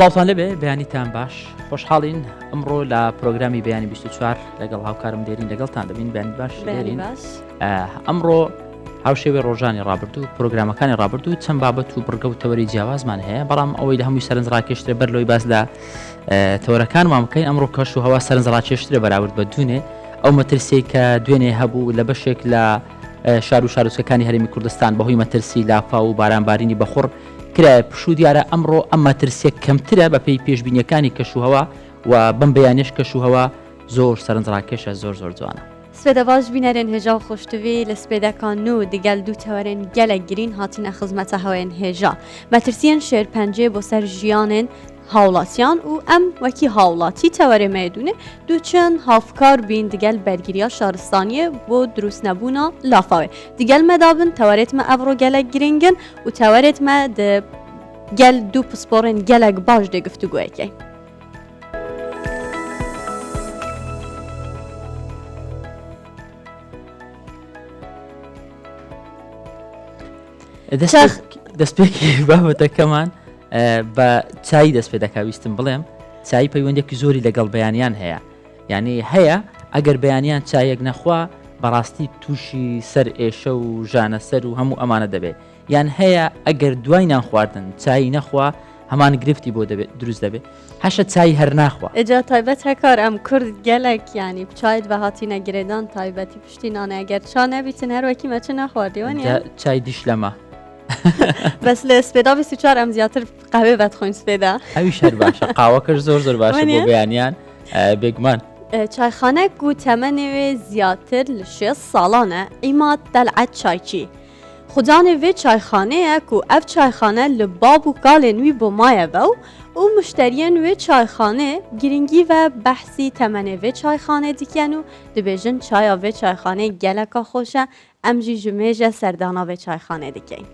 سڵاتان لەبێ بەیانیتان باش خۆشحاڵین ئەمڕۆ لە پرۆگرامی بەیانی 24 لەگەڵ هاوکارم دێرین لەگەڵتان دەبین بەیانی باش دێرین ئەمڕۆ هاوشێوێ ڕۆژانی ڕابردوو پرۆگرامەکانی ڕابردوو چەند بابەت و بڕگە و تەوەری جیاوازمان هەیە بەڵام ئەوەی لە هەمووی سەرنجڕاکێشترە بەر لەوەی باس لە تەوەرەکانمان بکەین ئەمڕۆ کەش و هەوا سەرنجڕاکێشترە بەراورد بە دوێنێ ئەو مەترسی کە دوێنێ هەبوو لە بەشێک لە شار و شارۆچەکانی هەرێمی کوردستان بەهۆی مەترسی لافا و بارانبارینی بەخوڕ کرایە پشوو دیارە ئەمڕۆ ئەم مەترسیە کەمترە بە پێی پێشبینیەکانی کەشوهەوا و بەم بەیانێش کەشوهەوا زۆر سەرنجڕاکێشە زۆر جوانە. سپێدە باش بینەرێن هێژا و خۆشتوی لە سپێدەکان و دیگەل دوو تەوەرێن گەلێک گرین هاتینە خزمەتە هەوێن هێژا مەترسیەن شێرپەنجێ بۆ سەر ژیانێن هاوڵاتیان و ئەم وەکی هاوڵاتی تەوەرێ مێدونێ دووچەند هافکار بین دیگەل بەرگریە شارستانیە بۆ دروست نەبوونا لافاوێ دیگەل مەدابن تەوەرێتمە ئەڤڕۆ گەلێک گرنگن و تەوەرێتمە گەل دوو پسپۆڕێن گەلێک باش دێ گفتوگویەکەی. دەستپێکی بابەتەکەمان بە چای دەست پێ دەکاویستم بڵێم چای پەیوەندێکی زۆری لەگەڵ بەیانیان هەیە یعنی هەیە ئەگەر بەیانیان چایەک نەخوا بەڕاستی تووشی سەر ئێشە و ژانە سەر و هەموو ئەمانە دەبێت یان هەیە ئەگەر دوای نان خواردن چای نەخوا هەمان گرفتی بۆ دەبێت دروست دەبێت هەشە چای هەر ناخوا ئەجا تایبەت هەکار ئەم کورد گەلێک ینی بچایت بە هاتیینە گرێدان تایبەتی پشتینانە ئەگەر چا نەبیتن هەروەکی مەچ نەخواردیوەنی چای دیش لەمە بەس لە سپێدا 24 ئەم زیاتر قاوێ بەت خۆین سپێدا ئەوی شەر باشە قاوەکەش زۆر باشە بۆ بەیانیان بێگومان چایخانەک و تەمەنێوێ زیاتر لە 6 ساڵانە ئیمات دەلعەت چایچی خودانێ وێ چایخانەیەک و ئەف چایخانە لە باب و کالێن وی بۆ مایەبە و مشتریان وێ چایخانێ گرنگی و بەحسی تەمەنێ وێ چایخانێ دیکەن و دەبێژن چایا وێ چایخانەی گەلەکە خۆشە ئەمژی ژمێژە سەردانا وێ چایخانێ دیکەین.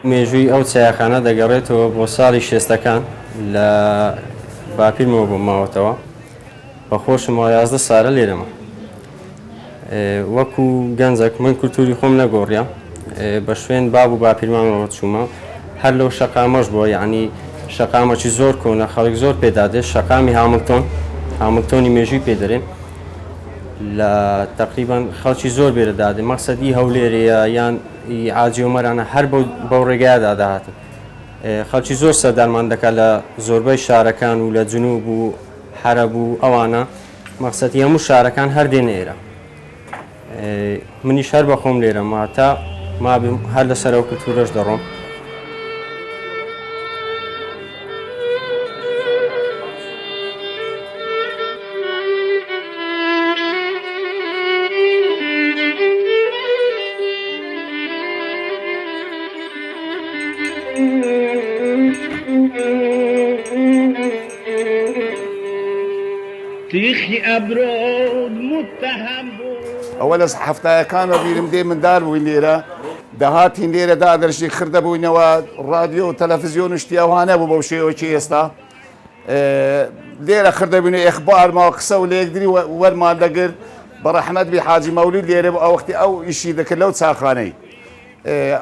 مێژووی ئەو چایەخانە دەگەڕێتەوە بۆ ساڵی شێستەکان لە باپیرمەوە بۆ ماوەتەوە بەخۆشم 11 ساڵە لێرەمە وەکو گەنجێک من کولتوری خۆم نەگۆڕیە بە شوێن باب و باپیرمانەوە چوومە هەر لەو شەقامەش بۆ یعنی شەقامەکی زۆر کۆنە خەڵک زۆر پێدادێت شەقامی هامڵتۆنی مێژووی پێدەرێن لە تقریبان خەڵکی زۆر بێرەدادێ مەقسەدی هەولێرەیە یان عاجی ومەرانە هەر بەو ڕێگایدا داهاتن خەڵکی زۆر سەردارمان دەکات لە زۆربەی شارەکان و لە جنوب و حەرەب و ئەوانە مەقسەدی هەموو شارەکان هەر دێنە ئێرە منیش هەر بەخۆم لێرەمە تا ما هەر لەسەر ئەو کولتورەش دەڕۆم. ئەوە لە هەفتایەکانە بیرم دێ مندار بووی لێرە دەهاتین لێرە دادەرشی خردە بووینەوە ڕادیۆ و تەلەڤیزیۆن و شتیاوانە بوو بەو شێوەکی ئێستا لێرە خردە بووینە ئێخبار ماوە قسە و لێکدری وەرمان دەگرت بە ڕەحمەت بی حاجی مەولود لێرە بوو ئەو وەختی ئەو ئیشی دەکرد لەو چاخانەی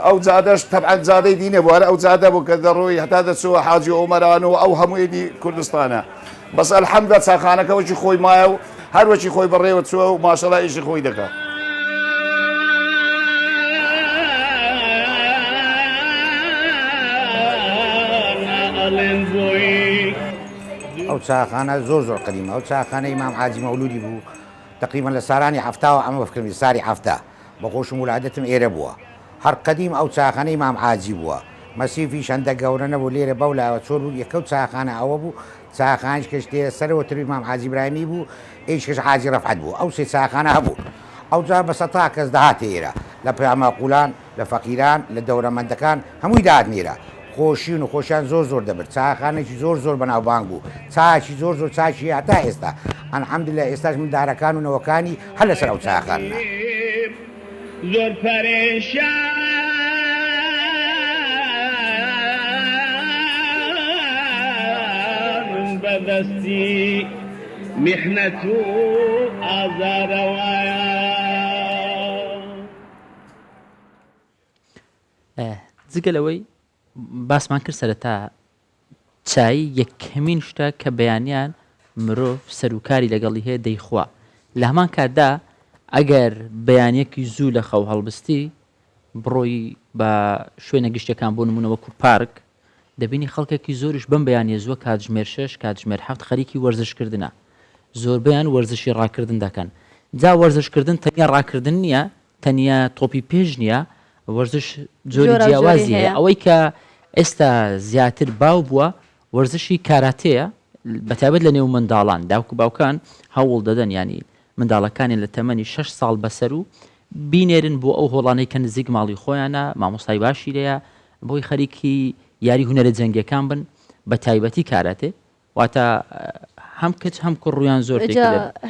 ئەو جادەش تەبعەن جادەی دینێ بوو هەر ئەو جادە بوو کە دەڕۆی هەتا دەچووە حاجی ئۆمەران و ئەو هەموویدی کوردستانە بەس ئەلحەمدە چاخانەکەوەکی خۆی مایە و هەروەکی خۆی بەڕێوە چووە و ماشەڵا ئیشی خۆی دەکات. ئەو چاخانە زۆر قدیمە ئەو چاخانە ئیمام حاجی مەولودی بوو تقریبا لە سارانی هەفتاوە ئەمە بەفکردنی ساری هەفتە بە خۆشم ولادەتم ئێرە بووە هەر قدیم ئەو چاخانە ئیمام حاجی بووە مەسیفی شەندە گەورە نەبوو لێرە بەولاوە چۆر بوو یەکەوت چاخانە ئەوە بوو چاخانش کەشتێ سەرەوە تری مام حاجی برامی بوو ئیشکەش حاجی ڕەفعەت بوو ئەو سێ چاخانە هەبوو ئەو جا بە سەتا کەس داهاتە ئێرە لە پەیاماقولان لە فەقیران لە دەوڕەمەندەکان هەمووی داهاتنێرە خۆشین و خۆشیان زۆر دەبێت چاخانێکی زۆر بەناوبانگ بوو چاچی زۆر چاچی هەتا ئێستا ئەلحەمدوللا ئێستاش مندارەکان و نەوەکانی هەر لەسەر ئەو چاخانە زۆر پەرێشان بەدەستی میحنەت و ئازارەوایە جگەلەوەی باسمان کرد سەرەتا چای یەکەمین شتە کە بەیانیان مرۆڤ سەرکاری لەگەڵی هەیە دەیخوا لە هەمان کاتدا ئەگەر بەیانیەکی زوو لە خەو هەڵبستی بڕۆی بە شوێنە گشتەکان بۆ نمونەوەکو پارک دەبینی خەڵکێکی زۆریش بەم بەیانە زووە کاتژمێر 6 کاتژمێر 7 خەریکی وەرزشکردنە زۆربیان وەرزشی ڕاکردن دەکەن جا وەرزشکردن تەنیا ڕاکردن نییە تەنیا تۆپی پێش نییە وەرزش جۆری جیاوازی هەیە ئەوەی کە ئێستا زیاتر باو بووە وەرزشی کاراتەیە بەتابەت لە نێو منداڵان داوکو باوکان هەوڵ دەدەن ینی منداڵەکانی لە تەمەنی 6 ساڵ بەسەر و بینێرن بۆ ئەو هۆڵانەی کە نزیک ماڵی خۆیانە مامۆستای باشی لەیە بۆی خەریکی یاری هونەرە جەنگیەکان بن بە تایبەتی کاراتێ واتە هەم کەچ هەم کوڕویان زۆر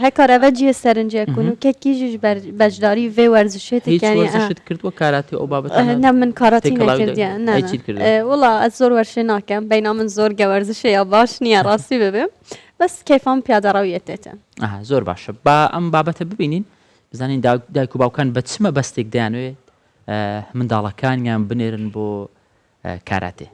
هەکارەوە جیە سەرنجێکون و کێکیژش بەجداری vê وەرزشێت کردووە کاراتێ ئەو بابەت من کاراتی نەکردیان وڵا ئەس زۆر وەرشێ ناکەم بەینا من زۆر گەوەرزشەیە باش نییە ڕاستی ببێ بەس کەیفام پیادەڕاویەتێتە زۆر باشە با ئەم بابەتە ببینین بزانین دایک و باوکان بە چمە بەستێک دەیانوێت منداڵەکانیان بنێرن بۆ کاراتێ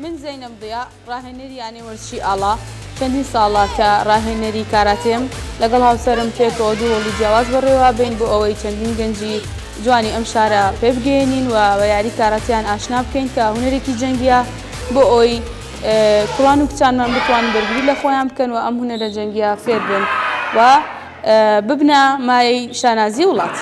من زەینەب دیا ڕاهێنەری یانی وەرزشی ئاڵا چەندین ساڵە کە ڕاهێنەری کاراتێم لەگەڵ هاوسەرم پێکەوە دوو وەڵی جیاواز بەڕێوە بین بۆ ئەوەی چەندین گەنجی جوانی ئەم شارە پێ بگەێنین و یاری کاراتیان ئاشنا بکەین کە هونەرێکی جەنگیە بۆ ئەوی کوڕان و کچانمان بتوانن بەرگری لە خۆیان بکەن و ئەم هونەرە جەنگیە فێر بن و ببنە مای شانازی وڵات.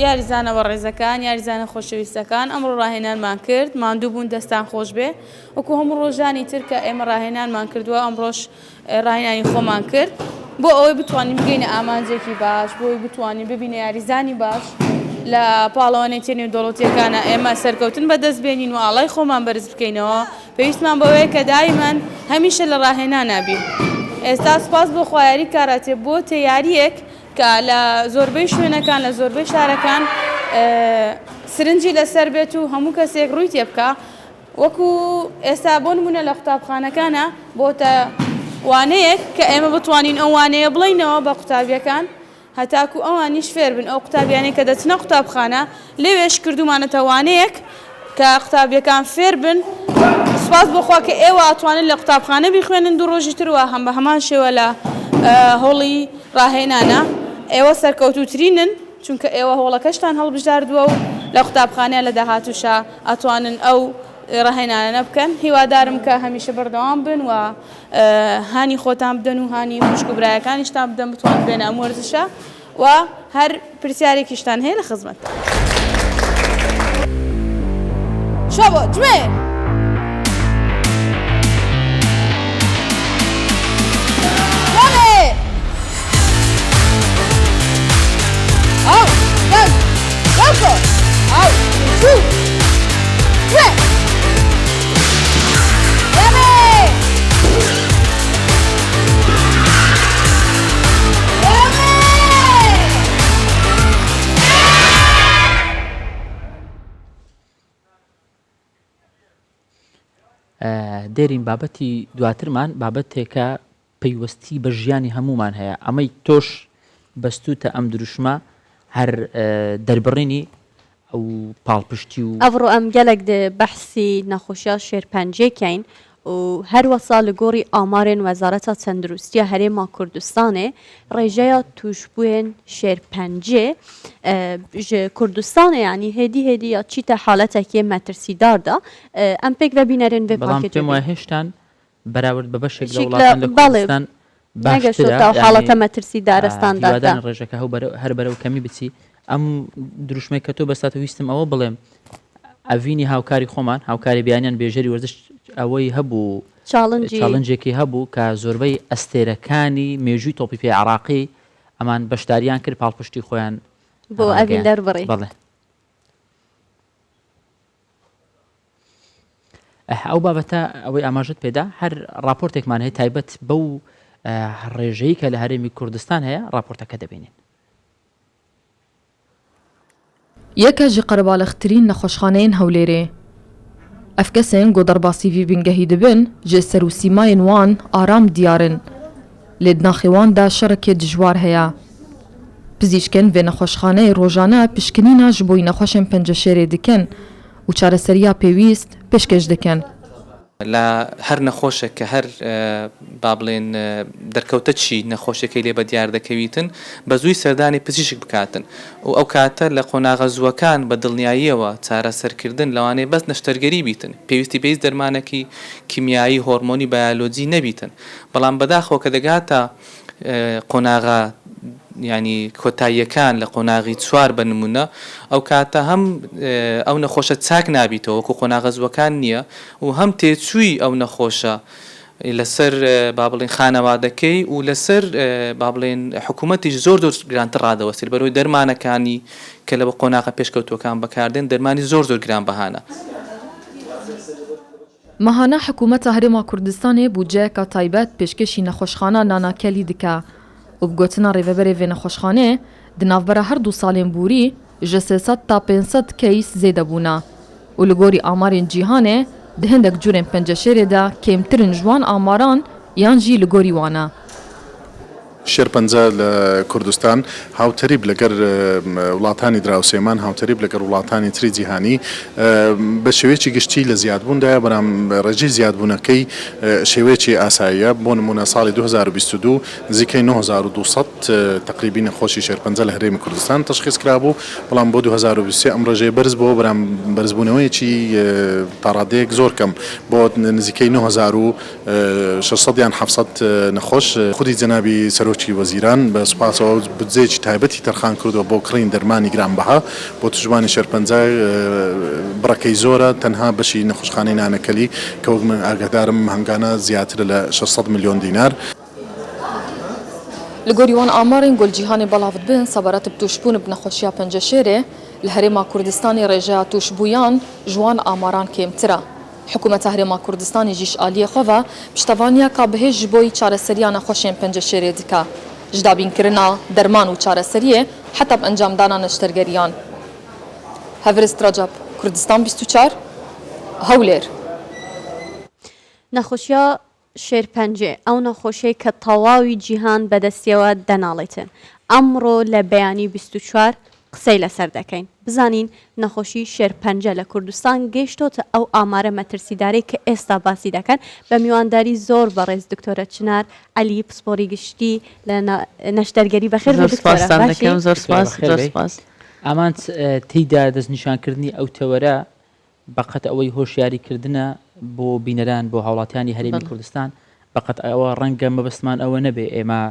یاریزانەوە ڕێزەکان یاریزانە خۆشەویستەکان ئەمڕۆ ڕاهێنانمان کرد ماندوو بوون دەستان خۆش بێ وەکو هەموو ڕۆژانی ترکە ئێمە ڕاهێنانمان کردووە ئەمڕۆژ ڕاهێنانی خۆمان کرد بۆ ئەوەی بتوانین بگەینە ئامانجێکی باش بۆی بتوانین ببینە یاریزانی باش لە پاڵەوانەی تێنێ دەوڵەتیەکانە ئێمە سەرکەوتن بەدەست بێنین و ئاڵای خۆمان بەرز بکەینەوە پێویستمان بەوەیە کە دایمەن هەمیشە لە ڕاهێنانە بین. ئێستا سپاس بۆ خوایاری کاراتێ بۆ تەیاریەک کە لە زۆربەی شوێنەکان لە زۆربەی شارەکان سرنجی لەسەر بێت و هەموو کەسێک ڕووی تێ بکە وەکو ئێستا بۆ نمونە لە قوتابخانەکانە بۆتە وانەیەک کە ئێمە بتوانین ئەو وانەیە بڵینەوە بە قوتابیەکان هەتاکو ئەوانیش فێر بن ئەو قوتابیانەی کە دەچنە قوتابخانە لێوێش کردومانەتە وانەیەک کە قوتابیەکان فێر بن سپاس بۆخوا کە ئێوە ئەتوانن لە قوتابخانە بیخوێنن دوو ڕۆژی تروە هەم بە هەمان شێوە لە هۆڵی ڕاهێنانە ئێوە سەرکەوتوترینن چونکە ئێوە هۆڵەکەشتان هەڵبژاردووە و لە قوتابخانەیە لە داهاتووشە ئەتوانن ئەو ڕاهێنانە بکەن هیوادارم کە هەمیشە بەردەوام بن و هانی خۆتان بدەن و هانی خوشک و برایەکانیشتان بدەن بتوان بێنە ئەم وەرزشە و هەر پرسیارێکیشتان هەیە لە خزمەتتان. شەبۆ جوێ دێرین بابەتی دواترمان بابەتێکە پەیوەستی بە ژیانی هەمومان هەیە ئەمەی تۆش بەستوتە ئەم دروشمە هەر دەربڕینی ئەو پاڵپشتی و ئەڤڕۆ ئەم گەلێک بەحسی نەخۆشیە شێرپەنجێکین و هەروەسا لە گۆڕی ئامارێن وەزارەتە تەندروستیە هەرێما کوردستانê ڕێژەیە توشبووێن شێرپەنجێ کوردستانê ینی هێدی یا چیتە حالەتێکی مەترسیداردا ئەم پێک بەبینەرن بێ بەڵام پێم وایە هێشتان بەراورد بە بەشێک لە شیک وڵاتان لە لە- کوردستان نەگەشتۆتە حاڵەتە مەترسیدارستاندا هیوادارن ڕێژەکە هەر بەرەو کەمی بچی ئەم دروشمەی کە تۆ بەستاتە ویستم ئەوە بڵێم ئەڤینی هاوکاری خۆمان هاوکاری بیانیان بێژەری وەرزش ئەوەی هەبوو چاڵنجێکی هەبوو کە زۆربەی ئەستێرەکانی مێژووی تۆپی پێ عراقی ئەمان بەشداریان کرد پاڵپشتی خۆیان بۆ ئەڤین دەربڕی بڵێ ئەو بابەتە ئەوەی ئاماژت پێدا هەر راپۆرتێکمان هەیە تایبەت بەو ڕێژەی کە لە هەرێمی کوردستان هەیە راپۆرتەکە دەبینین یەکە ji qerebalixtirîn nexweşxaneyên Hewlêrê. Ev kesên ku derbasî vî bingehî dibin ji ser û sîmayên wan aram diyarin. Lê di naxê wan de şerekê dijwar heye. Pizîşkên vê nexweşxaneyê rojane pişkinîna ji bo nexweşên penceşêrê dikin û çareseriya pêwîst pêşkêş dikin. لە هەر نەخۆشە کە هەر با بڵێن دەرکەوتە چی نەخۆشەکەی لێ بە دیار دەکەویتن بە زووی سەردانی پزیشک بکاتن و ئەو کاتە لە قۆناغە زووەکان بە دڵنیاییەوە چارەسەرکردن لەوانەیە بەس نەشتەرگەری بیتن پێویستی پێویست دەرمانێکی کیمیایی هۆرمۆنی بایۆلۆجی نەبیتن بەڵام بەداخەوە کە دەگاتە قۆناغە ینی کۆتاییەکان لە قۆناغی چوار بە نمونە ئەو کاتە هەم ئەو نەخۆشە چاک نابیتەوە وەکو قۆناغە زووەکان نییە و هەم تێچووی ئەو نەخۆشە لەسەر با بڵێن خانەوادەکەی و لەسەر با بڵێن حکوومەتیش زۆر گرانتر ڕادەوەسیل بەرەوەی دەرمانەکانی کە لە بە قۆناغە پێشکەوتوەکان بەکاردێن دەرمانی زۆر گران بەهانە مەهانە حکوومەتە هەرێما کوردستانê بودجەیەکە تایبەت پێشکەشی نەخۆشخانە ناناکەلی دکە و بگوتنا ڕێڤەبەرێ vê nexweşxanê di navbera her du salên borî ji 300 ta 500 keys zêde bûne û li gorî amarên cîhanê di hindek curên penceşêrê de kêmtirin ji wan amaran yan jî li gorî wan e. شێرپەنجە لە کوردستان هاوتەریب لەگەر وڵاتانی دراوسێمان هاوتەریب لەگەر وڵاتانی تری جیهانی بە شێوەیەکی گشتی لە زیادبووندایە بەرام ڕێژەی زیادبوونەکەی شێوەیەکی ئاساییە بۆ نمونە ساڵی 2022 نزیکەی 9200 تقریبی نەخۆشی شێرپەنجە لە هەرێمی کوردستان تەشخیص کرابوو بەڵام بۆ 2023 ئەم ڕێژەیە بەرز بۆ بەرام بەرزبوونەوەیەکی تاڕادەیەک زۆر کەم بۆ نزیکەی 9600 یان 700 نەخۆش خودی جەنابی سەرۆکی وەزیران بە سوپاسەوە بودجەیەکی تایبەتی تەرخان کردووە بۆ کڕین دەرمانی گرانبەها بۆ توشبانی شێرپەنجە بڕەکەی زۆرە تەنها بەشی نەخۆشخانەی نانەکەلی کە وەک من ئاگادارم هەنگانە زیاتر لە 600 میلیۆن دینار Li gorî wan amarên golcîhanê belav dibin seberat bi tûşbûn bi nexweşiya penceşêrê li Herêma Kurdistanê rêjeya tûşbûyan ji wan amaran kêmtir e. Hikûmeta Herêma Kurdistanê jî ji aliyê xwe ve piştevaniyeka bihêj ji bo çareseriya nexweşên penceşêrê dike. Ji dabînkirina derman û çareseriyê heta bi encamdana neştergeriyan. Hevrist Recep, Kurdistan 24, Hewlêr. نەخۆشیە شێرپەنجێ ئەو نەخۆشەی کە تەواوی جیهان بەدەستیەوە دەناڵێتن ئەمڕۆ لە بەیانی 24 قسەی لەسەر دەکەین بزانین نەخۆشی شێرپەنجە لە کوردستان گەیشتۆتە ئەو ئامارە مەترسیدارەی کە ئێستا باسی دەکەن بە میوانداری زۆر بەڕێز دکتۆرە چنار عەلی پسپۆری گشتی لە نەشتەرگەری بەخێر ئامان تێیدا دەستنیشانکردنی ئەو تەوەرە بەقەت ئەوەی هۆشیاریکردنە بۆ بینەران بۆ هاوڵاتیانی هەرێمی کوردستان بەقەت ئەوە ڕەنگە مەبەستمان ئەوە نەبێ ئێمە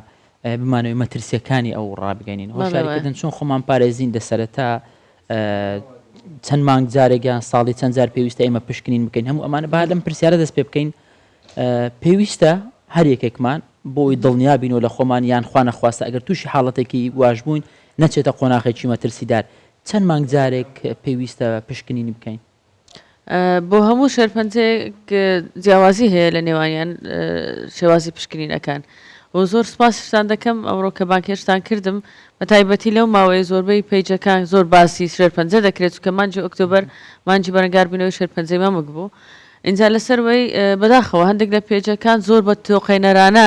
بمانەوەی مەترسیەکانی ئەو ڕابگەینین هۆشیاریکردن چون خۆمان پارێزین دەسەرەتا چەند مانگ جارێکیان ساڵی چەند جار پێویستە ئێمە پشکنین بکەین هەموو ئەمانە با لەم پرسیارە دەست پێ بکەین پێویستە هەر یەکێکمان بۆی دڵنیابینەوە لە خۆمان یان خوا نەخواستە ئەگەر تووشی حاڵەتێکی واژ بووین نەچێتە قۆناغێکی مەترسیدار چەند مانگ جارێک پێویستە پشکنینی بکەین بۆ هەموو شێرپەنجێک جیاوازی هەیە لە نێوانیان شێوازی پشکنینەکان و زۆر سپاسشتان دەکەم ئەوڕۆ کە بانکێشتان کردم بە تایبەتی لەو ماوەیە زۆربەی پیجەکان زۆر باسی شێرپەنجە دەکرێت کە مانجی ئۆکتۆبەر مانجی بەرەنگاربوونەوەی شێرپەنجەی مەمک بوو اینجا لەسەرەوەی بەداخەوە هەندێک لە پێجەکان زۆر بە تۆقینەرانە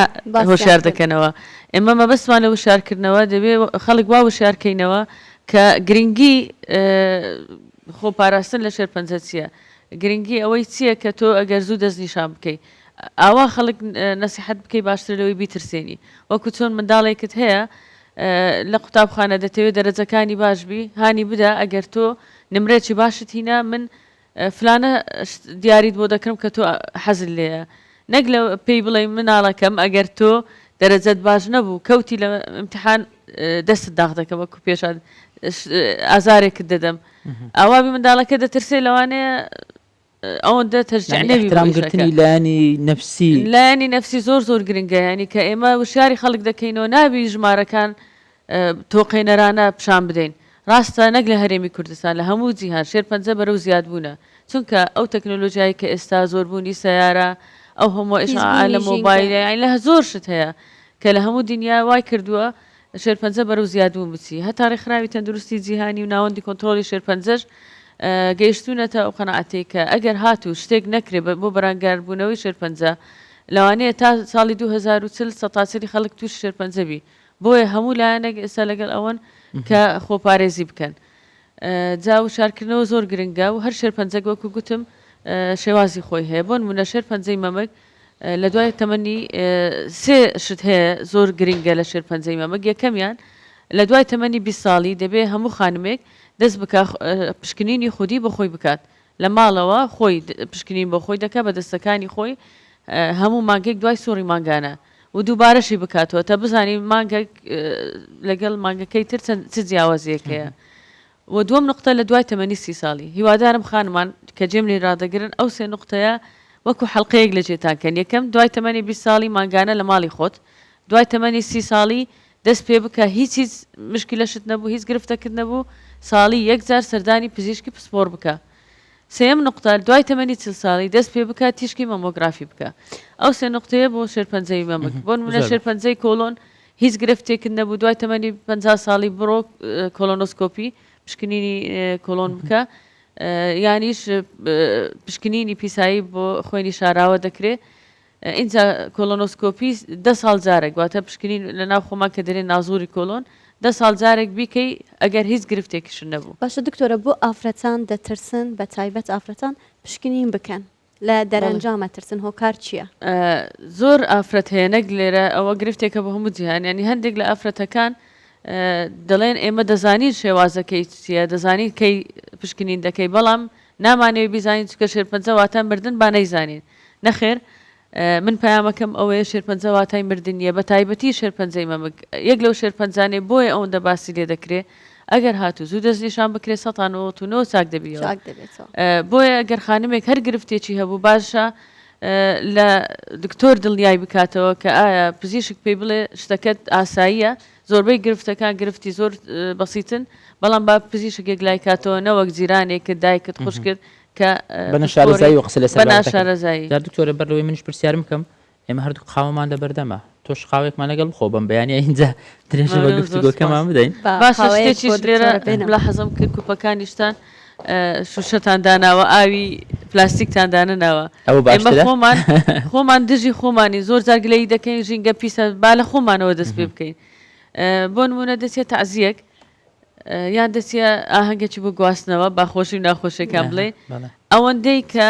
هۆشیار دەکەنەوە ئێمە مەبەستمان لە وشارکردنەوە دەبێت خەڵک وا وشارکەینەوە کە گرنگی خۆپاراستن لە شێرپەنجە چییە گرنگی ئەوەی چییە کە تۆ ئەگەر زوو دەستنیشان بکەیت ئاوا خەڵک نەسیحەت بکەی باشتر لەوەی بیترسێنی وەکو چۆن منداڵێکت هەیە لە قوتابخانە دەتەوێت دەرەجەکانی باشبی هانی بدە ئەگەر تۆ نمرێکی باشت هینە من فلانە دیاریت بۆ دەکەم کە تۆ حەزت لێیە نەک لە پێی بڵێ مناڵەکەم ئەگەر تۆ دەرەجەت باش نەبوو کەوتی لە ئیمتحان دەستت داغ دەکەم وەکو پێشان ئازارێکت دەدەم ئاوابی منداڵەکە دەترسێ لەوانەیە ئەوەندە تەرجیحنەوەگرتنی لایانی نەفسی زۆر گرنگە ینی کە ئێمە وشاری خەڵک دەکەینەوە نابی ژمارەکان تۆقینەرانە پیشان بدەین ڕاستە نەک لە هەرێمی کوردستان لە هەموو جیهان شێرپەنجە بەرەو زیاد بوونە چونکە ئەو تەکنۆلۆژیایی کە ئێستا زۆربوونی سەیارە ئەو هەموو ئیشعاع لە مۆبایلە لە زۆر شت هەیە کە لە هەموو دنیا وای کردووە شێرپەنجە بەرەو زیادبوون بچی هەتا ڕێکخراوی تەندروستی جیهانی و ناوەندی کۆنتترۆلی شێرپەنجەش گەیشتونەتە ئەو قەنەعەتەی کە ئەگەر هاتوو شتێک نەکرێ بۆ بەرانگاربوونەوەی شێرپەنجە لەوانەیە تا ساڵی 2040 سەتاسەری خەڵک توش شێرپەنجەبی بۆیە هەموو لایەنێک ئێستا لەگەڵ ئەوەن کە خۆپارێزی بکەن جا وشارکردنەوە زۆر گرنگە و هەر شێرپەنجەک وەکو گوتم شێوازی خۆی هەیە بۆ نمونە شێرپەنجەی مەمەک لە دوای تەمەنی سێ شت هەیە زۆر گرنگە لە شێرپەنجەی مەمەک یەکەمیان لە دوای تەمەنی 20 ساڵی دەبێ هەموو خانمێک دەست بکە پشکنینی خودی بە خۆی بکات لە ماڵەوە خۆی پشکنین بۆ خۆی دەکات بە دەستەکانی خۆی هەموو مانگێک دوای سۆڕی مانگانە و دووبارەشی بکاتەوە تا بزانی مانگێک لەگەڵ مانگەکەی تر چ جیاوازیەکەیە و دووەم نقطە لە دوای تەمەنی 30 ساڵی هیوادارم خانمان کە جێم لێ ڕادەگرن ئەو سێ نقطەیە وەکو حەڵقەیەک لە جێتانکەن یەکەم دوای تەمەنی 20 ساڵی مانگانە لە ماڵی خۆت دوای تەمەنی 30 ساڵی دەست پێ بکە هیچ مشکلەشت نەبوو هیچ گرفتەکرد نەبوو ساڵی یەکجار سەردانی پزیشکی پسپۆر بکە سێم نقطە دوای تەمەنی 40 ساڵی دەست پێ بکات تیشکی مەمۆگرافی بکە ئەو سێ نقطەیە بۆ شێرپەنجەی مەمەک بۆ نمونە شێرپەنجەی کۆلۆن هیچ گرفتێکرد نەبوو دوای تەمەنی 50 ساڵی بڕۆ کۆلۆنۆسکۆپی پشکنینی کۆلۆن بکە یانیش پشکنینی پیسایی بۆ خوێنی شاراوە دەکرێت اینجا کۆلۆنۆسکۆپی 10 ساڵ جارێک واتە پشکنین لە ناو خۆمان کە دەرێن نازووری کۆلۆن 10 ساڵ جارێک بیکەی ئەگەر هیچ گرفتێکیش نەبوو باشە دکتۆرە بۆ ئافرەتان دەترسن بە تایبەت ئافرەتان پشکنین بکەن لە دەرەنجامە ترسن هۆکار چییە؟ زۆر ئافرەت هەیە نەک لێرە ئەوە گرفتێکە بە هەموو جیهان ینی هەندێک لە ئافرەتەکان دەڵێن ئێمە دەزانین شێوازەکەی چیە دەزانین کەی پشکنین دەکەی بەڵام نامانەوێت بیزانین چکە شێرپەنجە واتان مردن با نەیزانین نەخێر من پەیامەکەم ئەوەیە شێرپەنجە واتای مردنیە بە تایبەتی شێرپەنجەی مەمەک یەک لەو شێرپەنجانێ بۆیە ئەوەندە باسی لێ دەکرێت ئەگەر هاتوو زوو دەستنیشان بکرێت 1990 چاک دەبیەوە بۆیە ئەگەر خانمێک هەر گرفتێکی هەبوو باشە لە دکتۆر دڵنیای بکاتەوە کە ئایا پزیشک پێی بڵێ شتەکەت ئاساییە زۆربەی گرفتەکان گرفتی زۆر بەسیتن بەڵام با پزیشکێک لای کاتەوە نەوەک جیرانێکت دایکت خوش کرد کە بەنەشارەزایی و قسە لەسەر بەناشارەزایی دکتۆرە بەرەوەی منش پرسیارم بکەم ئێمە هەردوو قاوەمان لە بەردەمە تۆش قاوێکمان لەگەڵ بخۆ بەم بەیانە اینجا درێژە بە گفتوگۆکەمان بدەین باشە شتێکی لێرە بلا حەزم کرد کوپەکانیشتان شوشەتان داناوە ئاوی پلاستیکتان دانناوە خۆمان دژی خۆمانی زۆر جارگلەی دەکەین ژینگە پیسە با لە خۆمانەوە دەست پێ بکەین بۆ نمونە دەچێت تەعزیەک یان دەچێت ئاهەنگێکی بۆ گواستنەوە باخۆشی و ناخۆشیەکان بڵێ ئەوەندەی کە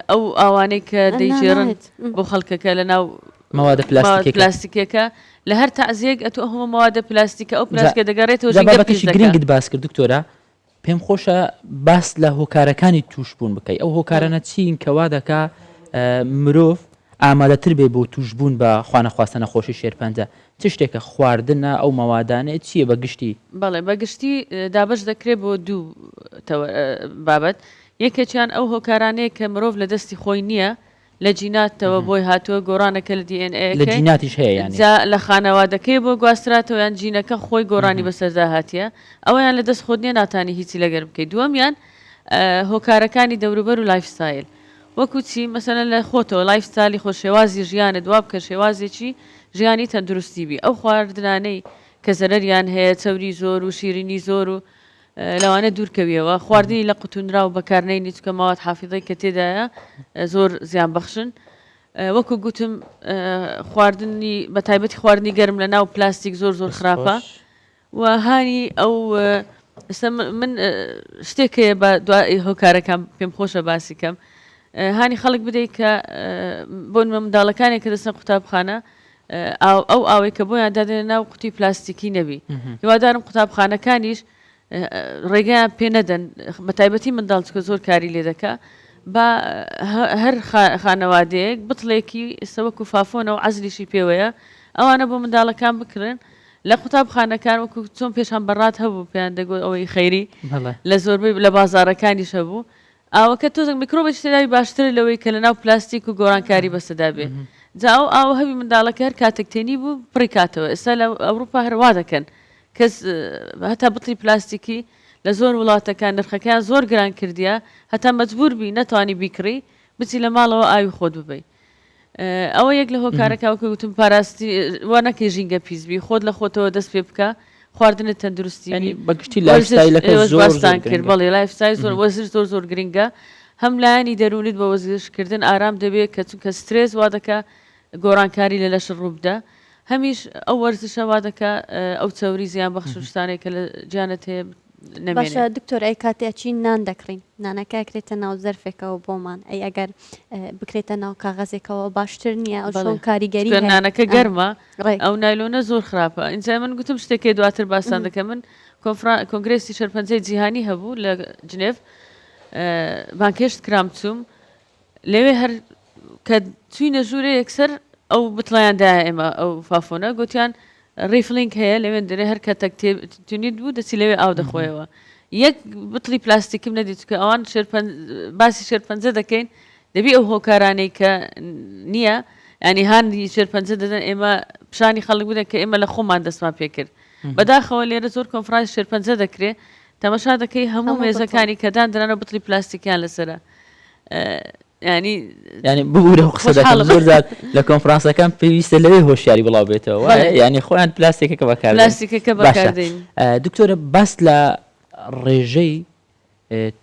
ئەو ئاوانەی کە دەیژێڕن بۆ خەڵکەکە لە ناو مەوادە پلاستیکەکە لە هەر تەعزیەک ئەتو هەموو مەوادە پلاستیکە ئەو پلاستیکە دەگەڕێتەوە ژینگە گرنگت باس کرد دکتۆرە پێم خۆشە باس لە هۆکارەکانی توشبوون بکەی ئەو هۆکارانە چین کەوا دەکا مرۆڤ ئامادەتر بێ بۆ توشبوون بە خوانەخواستە نەخۆشی شێرپەنجە چ شتێکە خواردنە ئەو مەوادانە چییە بەگشتی؟ بەڵێ بەگشتی دابش دەکرێت بۆ دوو بابەت یەکێکیان ئەو هۆکارانەیە کە مرۆڤ لە دەستی خۆی نییە لە جیناتەوە بۆی هاتووە گۆڕانەکە لە DNA لە جیناتیش هەیە لە خانەوادەکەی بۆ گواستراتەوە یان جینەکە خۆی گۆڕانی بەسەردا هاتیە ئەوەیان لە دەست خۆت نییە ناتانی هیچی لەگەر بکەیت دووەمیان هۆکارەکانی دەوروبەر و لایفستایل وەکو چی مەسەلەن لە خۆتەوە لایفستایلی خۆ شێوازی ژیانت وا بکە شێوازێکی ژیانی تەندروستی بی ئەو خواردنانەی کە زەرەریان هەیە چەوری زۆر و شیرینی زۆر و لەوانە دوورکەویەوە خواردنی لە قوتونرا و بەکارنەی چکە ماوات حافظەی کە تێدایە زۆر زیان بەخشن وەکو گوتم خواردنی بە تایبەتی خواردنی گەرم لە ناو پلاستیک زۆر زۆر خراپە و هانی ئەو من شتێکەیە بە دوای هۆکارەکان پێم خۆشە باسی کەم هانی خەڵک بدەیت کە بۆ منداڵەکانێک کە دەستە قوتابخانە ئەو ئاوەی کە بۆیان دادێنە ناو قوتی پلاستیکی نەبی هیوادارم قوتابخانەکانیش ڕێگەیان پێ نەدەن بە تایبەتی منداڵ چکە زۆر کاری لێ دەکا بە هەر خانەوادەیەک بتڵێکی ئێستاوەکو فافۆنە و عەزلیشی پێوەیە ئەوانە بۆ منداڵەکان بکڕن لە قوتابخانەکان وەکو چۆن پێشان بەڕات هەبوو پێیان دەگوت ئەوەی خەیری لە زۆربەی لە بازارەکانیش هەبوو ئاوەکە تۆزێک میکرۆبێک تێداوی باشتر لەوەی کە لە ناو پلاستیک و گۆڕانکاری بەسەدا بێ جا ئەو ئاوە هەوی منداڵەکە هەر کاتێکتێنی بوو پڕی کاتەوە ئێستا لە ئەوروپا هەروا دەکەن کەس هەتا بتڵی پلاستیکی لە زۆر وڵاتەکان نرخەکەیان زۆر گران کردیە هەتا مەجبور بی نەتوانی بیکڕی بچی لە ماڵەوە ئاوی خۆت ببەی ئەوە یەک لە هۆکارەکە وەکو گوتم پاراستی وا نەکەی ژینگە پیسبی خۆت لە خۆتەوە دەست پێ بکە خواردنت تەندروستی بەگشتی لایفستایلەکە زۆر کرد بەڵێ لایفستایل زۆر وەزر زۆر زۆر گرنگە هەم لایانی دەرونیت بە وەزشکردن ئارام دەبێت کە چونکە سترێس وا دەکە گۆڕانکاری لە لەشر ڕووبدا هەمیش ئەو وەرزشە وا دەکە ئەو چاوری زیان بەخش شتانێک کە لە جیانت هەیە باشە دکتۆر ئەی کاتێکی نان دەکڕین نانەکە کرێتە ناو زەرفێکەوە بۆمان ئەی ئەگەر بکرێتە ناو کاغەزێکەوە باشتر نییە ئەو شۆن کاریگەری نانەکە گەرمە ئەو نایلۆنە زۆر خراپە ئینجا من گوتم شتێکی دواتر باسان دەکەم من کۆنگرێسی شەرپەنجەی جیهانی هەبوو لە جنێڤ بانکێشت کرام چووم لەوێ هەر کە چوینە ژوورە یەکسەر ئەو بتڵیاندایە ئێمە ئەو فافۆنە گوتیان ریفلینگ هەیە لەوێن دەرێ هەر کەتەکتێنیت بوو دەچی لەوێ ئاو دەخۆیەوە یەک بتڵی پلاستیکم نەدیت کە ئەوان باسی شێرپەنجە دەکەین دەبی ئەو هۆکارانەی کە نییە ینی هاندی شێرپەنجە دەدەن ئێمە پیشانی خەڵک بدەن کە ئێمە لە خۆمان دەستمان پێکرد بەداخەوە لێرە زۆر کۆنفرانس شێرپەنجە دەکرێت تەمەشا دەکەی هەموو مێزەکانی کەدان دەرانە بتڵی پلاستیکیان لەسرە ینی ببوورە قسە دەکەم زۆر زیاد لە کۆنفرانسەکان پێویستە لەوێ هۆشیاری بڵاو بێتەوە ینی خۆیان پلاستیکەکە بەکار پلاستیکەکە بەکاردێن دکتۆرە باس لە ڕێژەی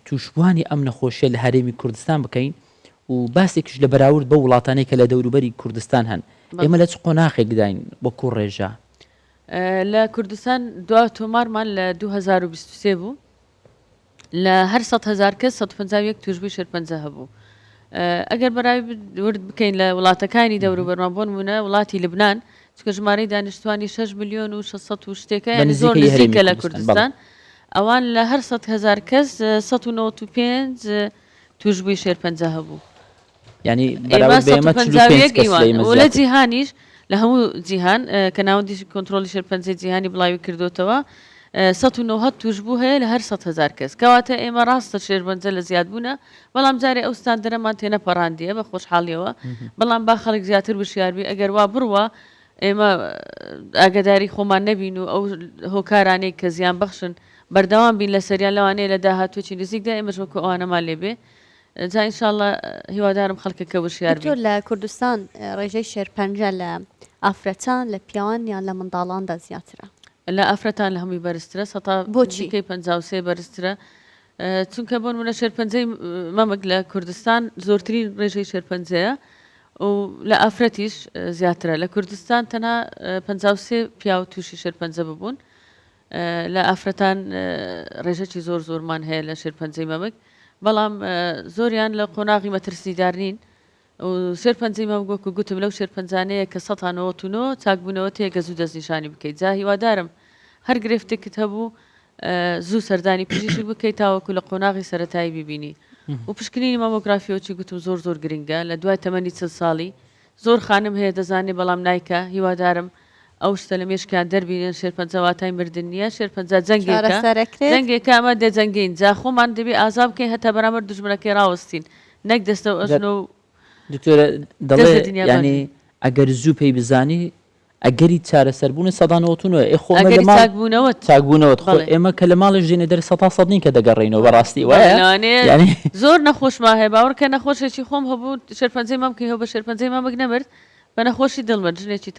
تووشبوانی ئەم نەخۆشیە لە هەرێمی کوردستان بکەین و باسێکش لە بەراورد بە وڵاتانەی کە لە دەوروبەری کوردستان هەن ئێمە لە چ قۆناغێک داین بۆ کوڕ ڕێژە لە کوردستان دو تۆمارمان لە 2023 بوو لە هەر 100,000 کەس 151 توشبووی شێرپەنجە هەبوو ئەگەر بەراوی ورد بکەین لە وڵاتەکانی دەوروبەرمان بۆ نمونە وڵاتی لبنان چکە ژمارەی دانیشتوانی 6 ملیۆن و 600 و شتێکە یعنی زۆر نزیکە لە کوردستان ئەوان لە هەر 100,000 کەس 195 توشبووی شێرپەنجە هەبوو ینی لە جیهانیش لە هەموو جیهان کە ناوەندی کۆنتترۆلی شێرپەنجەی جیهانی بڵاوی کردوتەوە 190 توشبوو هەیە لە هەر 100,000 کەس کەواتە ئێمە ڕاستە شێرپەنجە لە زیادبوونە بەڵام جارێ ئەو ستاندەرەمان تێنەپەڕاندیە بە خۆشحاڵیەوە بەڵام با خەڵک زیاتر بشیاربی ئەگەر وا بڕوە ئێمە ئاگداری خۆمان نەبین و ئەو هۆکارانەی کە زیان بەخشن بەردەوام بین لە سەریان لەوانەیە لە داهاتوێکی نزیکدا ئێمەش وەکو ئەوانەمان لێبێ جا ئینشاءڵڵا هیوادارم خەڵکەکە بشیاربی لە کوردستان ڕێژەی شێرپەنجە لە ئافرەتان لە پیاوان یان لە منداڵاندا زیاترە لە ئافرەتان لە هەمووی بەرزترە بۆچیکەی 53 بەرزترە چونکە بۆن منە شێرپەنجەی مەمەک لە کوردستان زۆرترین ڕێژەی شێرپەنجەیە و لە ئافرەتیش زیاترە لە کوردستان تەنها 53 پیا و تووشی شێرپەنجە ببوون لە ئافرەتان ڕێژەکی زۆر زۆرمان هەیە لە شێرپەنجەی مەمەک بەڵام زۆریان لە قۆناغی مەترسیدار نین و شێرپەنجەی مەمگۆکو گوتم لەو شێرپەنجانەیە کە 199 چاکبوونەوە تێگە زوو دەستنیشانی بکەیت جا هیوادارم هەر گرفتێکت هەبوو زوو سەردانی پزیشک بکەیت تاوەکو لە قۆناغی سەرەتایی ببینی و پشکنینی مامۆگرافیەوەی گوتم زۆر زۆر گرنگە لە دوای تەمەنی 40 ساڵی زۆر خانم هەیە دەزانێ بەڵام نایکە هیوادارم ئەو شتە لە مێشکیان دەربینێن شێرپەنجە واتای مردن نییە شێرپەنجە جەنگێکە ئەمە دەجەنگین جا خۆمان دەبێ ئازا بکەین هەتا بەرامبەر دوژمنەکەی ڕاوەستین نەک دەستە ئەژنە و دکتۆرە دەڵێ ینی ئەگەر زوو پێی بزانی ئەگەری چارەسەربوون سەدانەوەتونەوە چاکبوونەوە ئێمە کە لە ماڵش ژێنێ دەر 100 نین کە دەگەڕێنەوە بەڕاستی وایە زۆر نەخۆشما هەیە باوەڕکە نەخۆشێکی خۆم هەبوو شێرپەنجەی مامکەی هەو بە شێرپەنجەی مامەک نەمرد بە نەخۆشی دڵمە ژنێکی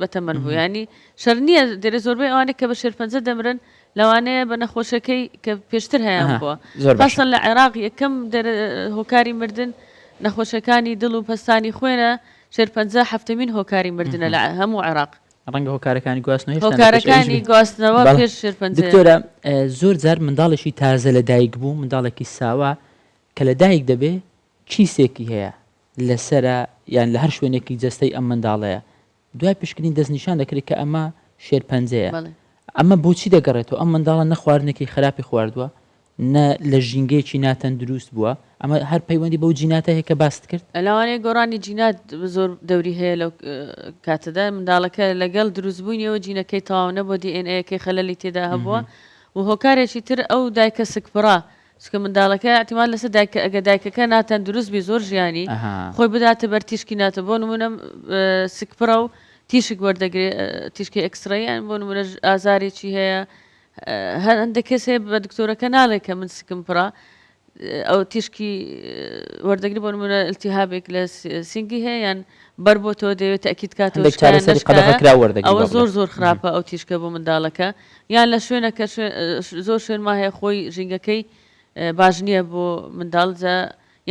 بە تەمەن بوو ینی شەر نییە دەرێ زۆربەی ئەوانێک کە بە شێرپەنجە دەمرن لەوانەیە بە نەخۆشەکەی کە پێشتر هەیەیان بووە زۆر باشە. پاسن لە عێراق یەکەم هۆکاری مردن نەخۆشەکانی دڵ و پەستانی خوێنە شێرپەنجە هەفتمین هۆکاری مردنە لە هەموو عێراق ڕەنگە هۆکارەکانی گواستنەوە هۆکارەکانی گواستنەوە پێش شێرپەنجە. دکتۆرە زۆر جار منداڵێکی تازە لە دایک بوو منداڵێکی ساوە کە لە دایک دەبێ چیسێکی هەیە لەسرە یان لە هەر شوێنێکی جەستەی ئەم منداڵەیە دوای پشکنین دەستنیشان دەکرێت کە ئەمە شێرپەنجەیە ئەمە بۆچی دەگەڕێتەوە ئەم منداڵە نەخواردنێکی خراپی خواردووە نە لە ژینگەیەکی ناتەن دروست بووە ئەمە هەر پەیوەندی بەو جیناتە هەیە کە باست کرد لەوانەیە گۆڕانی جینات زۆر دەوری هەیە لەو کاتەدا منداڵەکە لەگەڵ دروستبوونیەوە جینەکەی تەواو نەبووە DNA-یەکەی خەلەلی تێدا هەبووە و هۆکارێکی تر ئەو دایکە سکپڕا چکە منداڵەکە ئەتیمان لەسەر ئەگە دایکەکە ناتەن دروست بی زۆر ژیانی خۆی بداتە بەر تیشکی ناتە بۆ نمونە سکپڕە و تیشک وەردەگرێت تیشکی ئەکسرەیان بۆ نمونە ئازارێکی هەیە هەندێک کەس هەیە بە دکتۆرەکە ناڵێت کە من سکم پڕە ئەو تیشکی وەردەگری بۆ نمونە ئەلتیهابێک لە سینگی هەیە یان بەر بۆ تۆ دەوێت تەکیید کاتەوە ئەوە زۆر خراپە ئەو تیشکە بۆ منداڵەکە یان لە شوێنەکە زۆر شوێنما هەیە خۆی ژینگەکەی باش نییە بۆ منداڵجە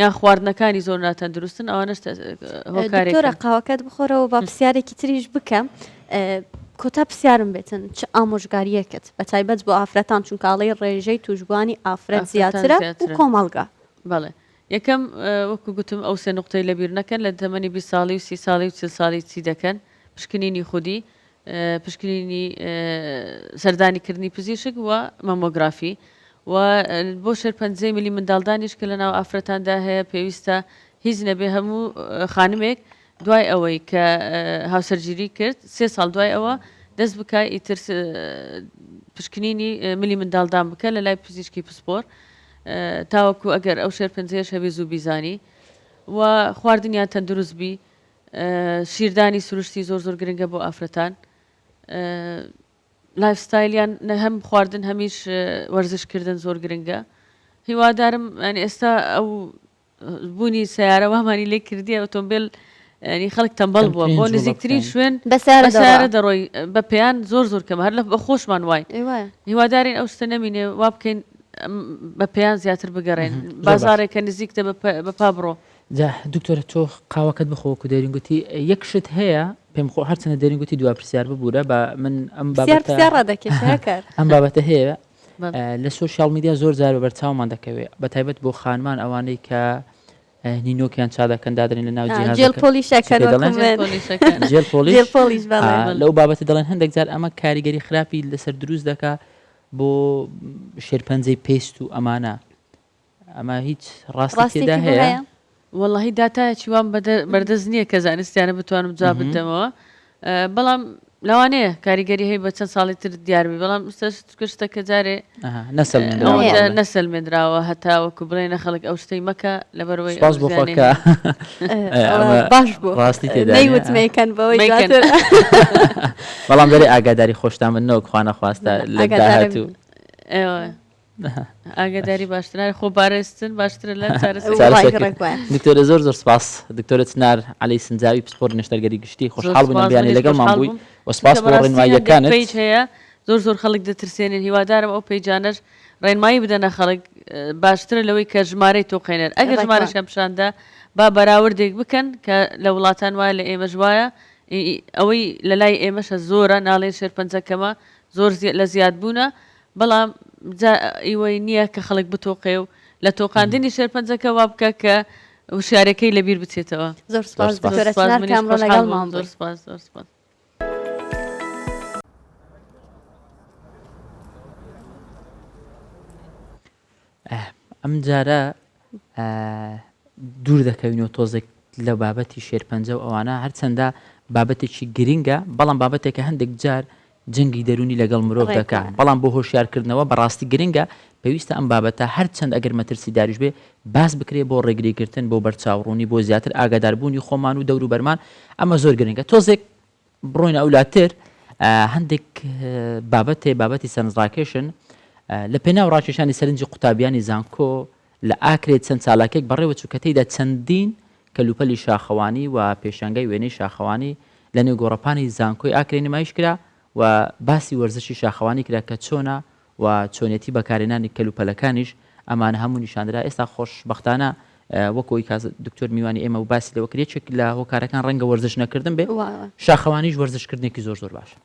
یان خواردنەکانی زۆر ناتەن دروستن ئەوانش هۆکارێکتۆرە قاوەکەت بخۆرەوە بە پرسیارێکی تریش بکەم کۆتا پرسیارم بێتن چ ئامۆژگاریەکەت بە تایبەت بۆ ئافرەتان چونکاڵی ڕێژەی توشبوانی ئافرەت زیاترە و کۆمەڵگا بەڵێ یەکەم وەکو گوتم ئەو سێ نقطەی لەبیر نەکەن لە تەمەنی 20 ساڵی و 30 ساڵی و 40 ساڵی چی دەکەن پشکنینی خودی پشکنینی سەردانیکردنی پزیشک وە مەمۆگرافی و بۆ شێرپەنجەی ملی منداڵدانیش کە لە ناو ئافرەتاندا هەیە پێویستە هیچ نەبێ هەموو خانمێک دوای ئەوەی کە هاوسەرگیری کرد 3 ساڵ دوای ئەوە دەست بکە ئیتر پشکنینی ملی منداڵدان بکە لە لای پزیشکی پسپۆر تاوەکو ئەگەر ئەو شێرپەنجەیەش هەبێ زوو بیزانی و خواردنیان تەندروست بی شیردانی سروشتی زۆر گرنگە بۆ ئافرەتان لایفستایلیان هەم خواردن هەمیش وەرزشکردن زۆر گرنگە هیوادارم ئەنی ئێستا ئەو بوونی سیارە وامانی لێ کردی ئۆتۆمبیل ینی خەڵک تەمبەڵ بووە بۆ نزیکترین شوێن بەسارە دەڕۆی بە پێیان زۆر کەم هەر لە بە خۆشمان وای هیوادارین ئەو شتە نەمینێ وا بکەین بە پێیان زیاتر بگەڕێن بازارێکە نزیکتە بەپا بڕۆ دکتۆرە تۆ قاوەکەت بخۆکو دەرینگوتی یەک شت هەیە پێم خۆ هەرچەنە دەرینگوتی دوا پرسیار ببوورە بە من ئەم ئەم بابەتە هەیە لە سوۆشیال میدیا زۆر جار بە بەرچاومان دەکەوێت بە تایبەت بۆ خانمان ئەوانەی کە نینۆکیان چادەکەن دادرین لە ناو لەو بابەتە دەڵێن هەندێک جار ئەمە کاریگەری خراپی لەسەر دروست دەکا بۆ شێرپەنجەی پێست و ئەمانە ئەمە هیچ ڕاستی تێدا هەیە واللهی داتایەکی وام بەردەست نییە کە زانستیانە بتوانم جا بدەمەوە بەڵام لەوانەیە کاریگەری هەیە بە چەند ساڵی تر دیاربی بەڵام کشتە کە جارێ نەسەلمێنراوە هەتاوەکو بڵێنە خەڵک ئەو شتەی مەکە لەبەرەوەی باش بۆخۆکە باش بوو ڕاستی تێدا نەیوتمەکەن بەوەی بەڵام دەرێ ئاگاداری خۆشتان من نەوەک خوانە خواستە لە داهاتوو ئاگاداری باشترای خۆ بارێستن باشترە لە دکتۆرە زۆر سپاس دکتۆرە چنار عەلی سنجاوی پسپۆر نیشتەرگەری گشتی خۆشحاڵ بووین بیانی لەگەڵمان بووی و سپاس بۆ ڕێنماییەکانت پێیج هەیە زۆر خەڵک دەترسێنن هیوادارم ئەو پەیجانەش ڕێنمایی بدەنە خەڵک باشترە لەوەی کە ژمارەی تۆ قێنێر ئەگەر ژمارەشە پیشاندا با بەراوردێک بکەن کە لە وڵاتان وایە لە ئێمەش وایە ئەوەی لە لای ئێمەشە زۆرە ناڵێن شێرپەنجەکەمە زۆر لە زیاد بوونە بەڵام ئیوەی نییە کە خەڵک بتۆقێ و لە تۆقااندنی شێرپەنجەکە وا بکە کە وشارەکەی لەبیر بچێتەوە زۆر لەگەڵمان زۆر سپاس. ئەم جارە دوور دەکەوینەوە تۆزێک لە بابەتی شێرپەنجە و ئەوانە هەرچەندە بابەتێکی گرینگە بەڵام بابەتێکە هەندێک جار جنگی دەرونی لەگەڵ مرۆڤ دەکات بەڵام بۆ هۆشیارکردنەوە بەڕاستی گرنگە پێویستە ئەم بابەتە هەرچەند ئەگەر مەترسی داریش بێ باس بکرێ بۆ ڕێگریکردن بۆ بەرچاوڕوونی بۆ زیاتر ئاگاداربوونی خۆمان و دەور و بەرمان ئەمە زۆر گرنگە تۆزێک بڕۆینە ئەولاتر هەندێک بابەتی سەرنجڕاکێشن لە پێناو ڕاکێشانی سەرنجی قوتابیانی زانکۆ لە ئاکرێت چەند ساڵاکێک بەڕێوە چووکەتەیدا چەندین کەلوپەلی شاخەوانی و پێشانگای وێنەی شاخەوانی لە نێو گۆڕەپانی زانکۆی ئاکرێ نمایش کرا و باسی وەرزشی شاخەوانی کرا کە چۆنە و چۆنێتی بەکارێنانی کەلوپەلەکانیش ئەمانە هەموو نیشاندرا. ئێستا خۆشبەختانە وەکۆی دکتۆر میوانی ئێمە و باسی لەوە کرێچێک لە هۆکارەکان ڕەنگە وەرزش نەکردن بێ شاخەوانیش وەرزشکردنێکی زۆر زۆر باشە.